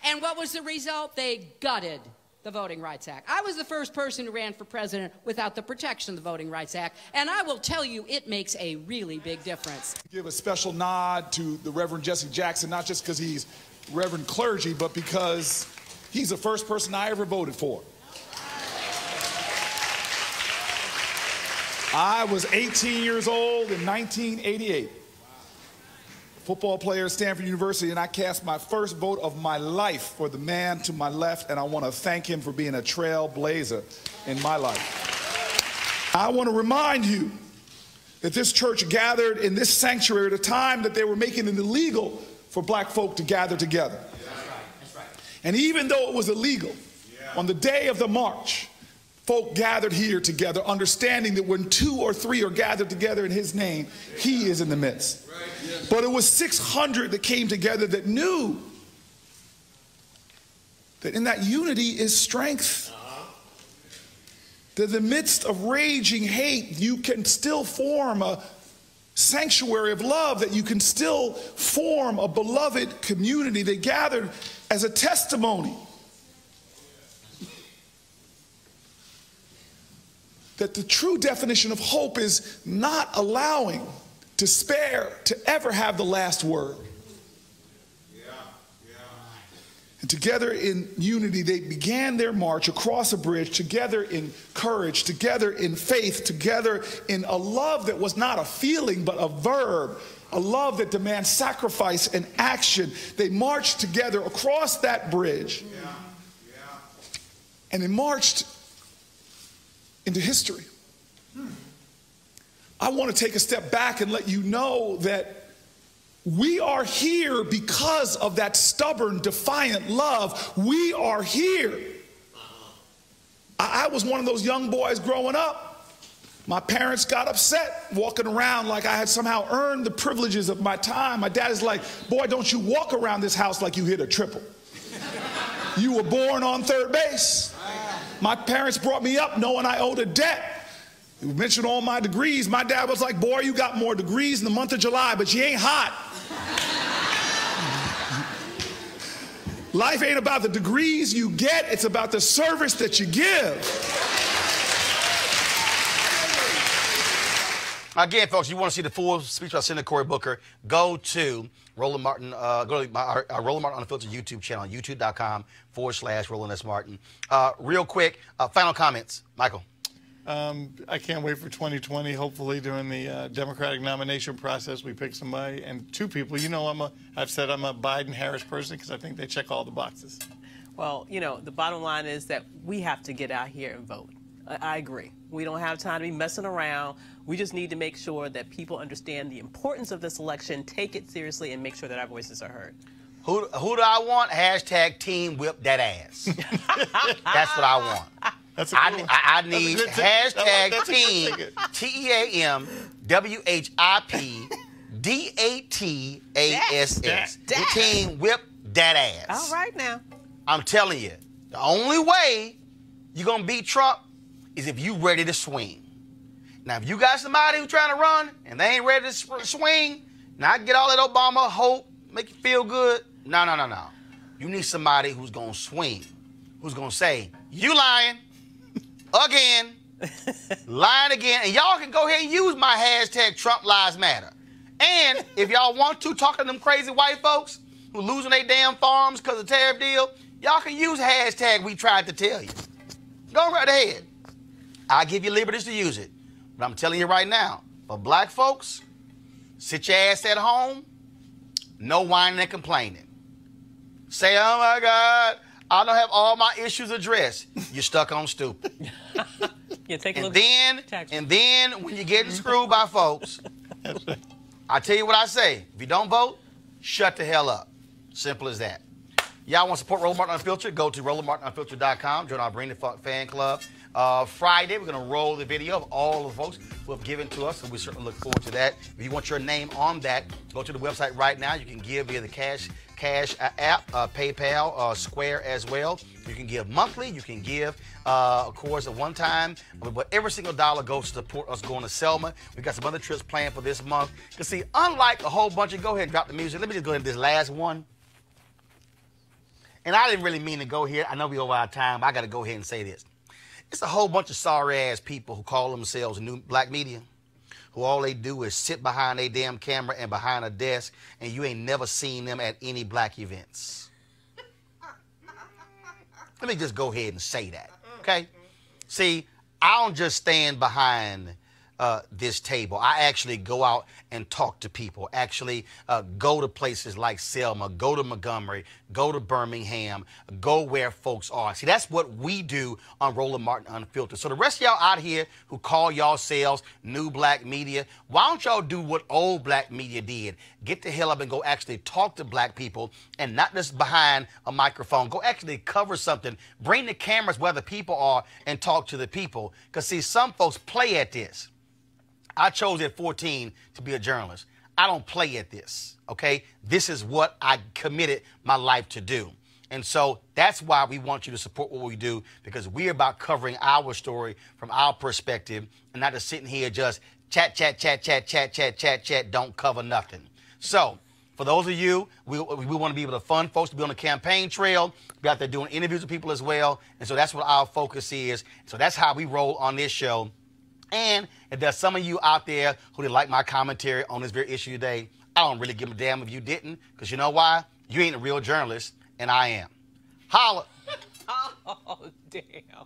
And what was the result? They gutted the Voting Rights Act. I was the first person who ran for president without the protection of the Voting Rights Act, and I will tell you, it makes a really big difference. Give a special nod to the Reverend Jesse Jackson, not just because he's Reverend clergy, but because he's the first person I ever voted for. I was 18 years old in 1988. Football player at Stanford University, and I cast my first vote of my life for the man to my left, and I want to thank him for being a trailblazer in my life. I want to remind you that this church gathered in this sanctuary at a time that they were making it illegal for black folk to gather together. That's right. And even though it was illegal, on the day of the march, folk gathered here together, understanding that when 2 or 3 are gathered together in his name, he is in the midst. But it was 600 that came together that knew that in that unity is strength. That in the midst of raging hate, you can still form a sanctuary of love, that you can still form a beloved community. They gathered as a testimony that the true definition of hope is not allowing despair to ever have the last word. And together in unity, they began their march across a bridge, together in courage, together in faith, together in a love that was not a feeling but a verb, a love that demands sacrifice and action. They marched together across that bridge, and they marched into history. I want to take a step back and let you know that we are here because of that stubborn, defiant love. We are here. I was one of those young boys growing up. My parents got upset walking around like I had somehow earned the privileges of my time. My dad is like, boy, don't you walk around this house like you hit a triple. You were born on third base. My parents brought me up knowing I owed a debt. You mentioned all my degrees. My dad was like, boy, you got more degrees in the month of July, but you ain't hot. Life ain't about the degrees you get, it's about the service that you give. Again, folks, you want to see the full speech by Senator Cory Booker, go to Roland Martin, go to my Roland Martin Unfiltered YouTube channel, youtube.com/Roland S. Martin. Real quick, final comments. Michael. I can't wait for 2020. Hopefully, during the Democratic nomination process, we pick somebody and 2 people. You know, I've said I'm a Biden-Harris person because I think they check all the boxes. Well, you know, the bottom line is that we have to get out here and vote. I agree. We don't have time to be messing around. We just need to make sure that people understand the importance of this election, take it seriously, and make sure that our voices are heard. Who do I want? Hashtag team whip that ass. That's what I want. That's a good one. I need hashtag that's a team, good TEAMWHIPDATASS. Team whip that ass. All right now. I'm telling you, the only way you're going to beat Trump is if you ready to swing. Now, if you got somebody who's trying to run and they ain't ready to swing, not get all that Obama hope, make you feel good. No. You need somebody who's going to swing, who's going to say, you lying again, lying again. And y'all can go ahead and use my hashtag Trump Lives Matter. And if y'all want to talk to them crazy white folks who losing their damn farms because of the tariff deal, y'all can use hashtag we tried to tell you. Go right ahead. I'll give you liberties to use it. But I'm telling you right now, for black folks, sit your ass at home, no whining and complaining. Say, oh my God, I don't have all my issues addressed. You're stuck on stupid. And then when you're getting screwed by folks, I tell you what I say. If you don't vote, shut the hell up. Simple as that. Y'all want to support Roland Martin Unfiltered? Go to RolandMartinUnfiltered.com. Join our Bring the Fuck fan club. Friday, we're going to roll the video of all the folks who have given to us, and we certainly look forward to that. If you want your name on that, go to the website right now. You can give via the Cash app, PayPal, Square as well. You can give monthly. You can give, of course, at one time. But every single dollar goes to support us going to Selma. We've got some other trips planned for this month. You see, unlike a whole bunch of, go ahead and drop the music. Let me just go ahead and this last one. And I didn't really mean to go here. I know we over our time, but I got to go ahead and say this. It's a whole bunch of sorry-ass people who call themselves new black media, who all they do is sit behind a damn camera and behind a desk, and you ain't never seen them at any black events. Let me just go ahead and say that, okay? See, I don't just stand behind this table. I actually go out and talk to people, actually go to places like Selma, go to Montgomery, go to Birmingham, go where folks are. See, that's what we do on Roland Martin Unfiltered. So the rest of y'all out here who call yourselves new black media, why don't y'all do what old black media did? Get the hell up and go actually talk to black people and not just behind a microphone. Go actually cover something. Bring the cameras where the people are and talk to the people. Because, see, some folks play at this. I chose at 14 to be a journalist. I don't play at this, okay? This is what I committed my life to do. And so that's why we want you to support what we do, because we're about covering our story from our perspective and not just sitting here just chat, don't cover nothing. So for those of you, we want to be able to fund folks to be on the campaign trail, be out there doing interviews with people as well. And so that's what our focus is. So that's how we roll on this show. And if there's some of you out there who didn't like my commentary on this very issue today, I don't really give a damn if you didn't, because you know why? You ain't a real journalist, and I am. Holla. Oh, damn.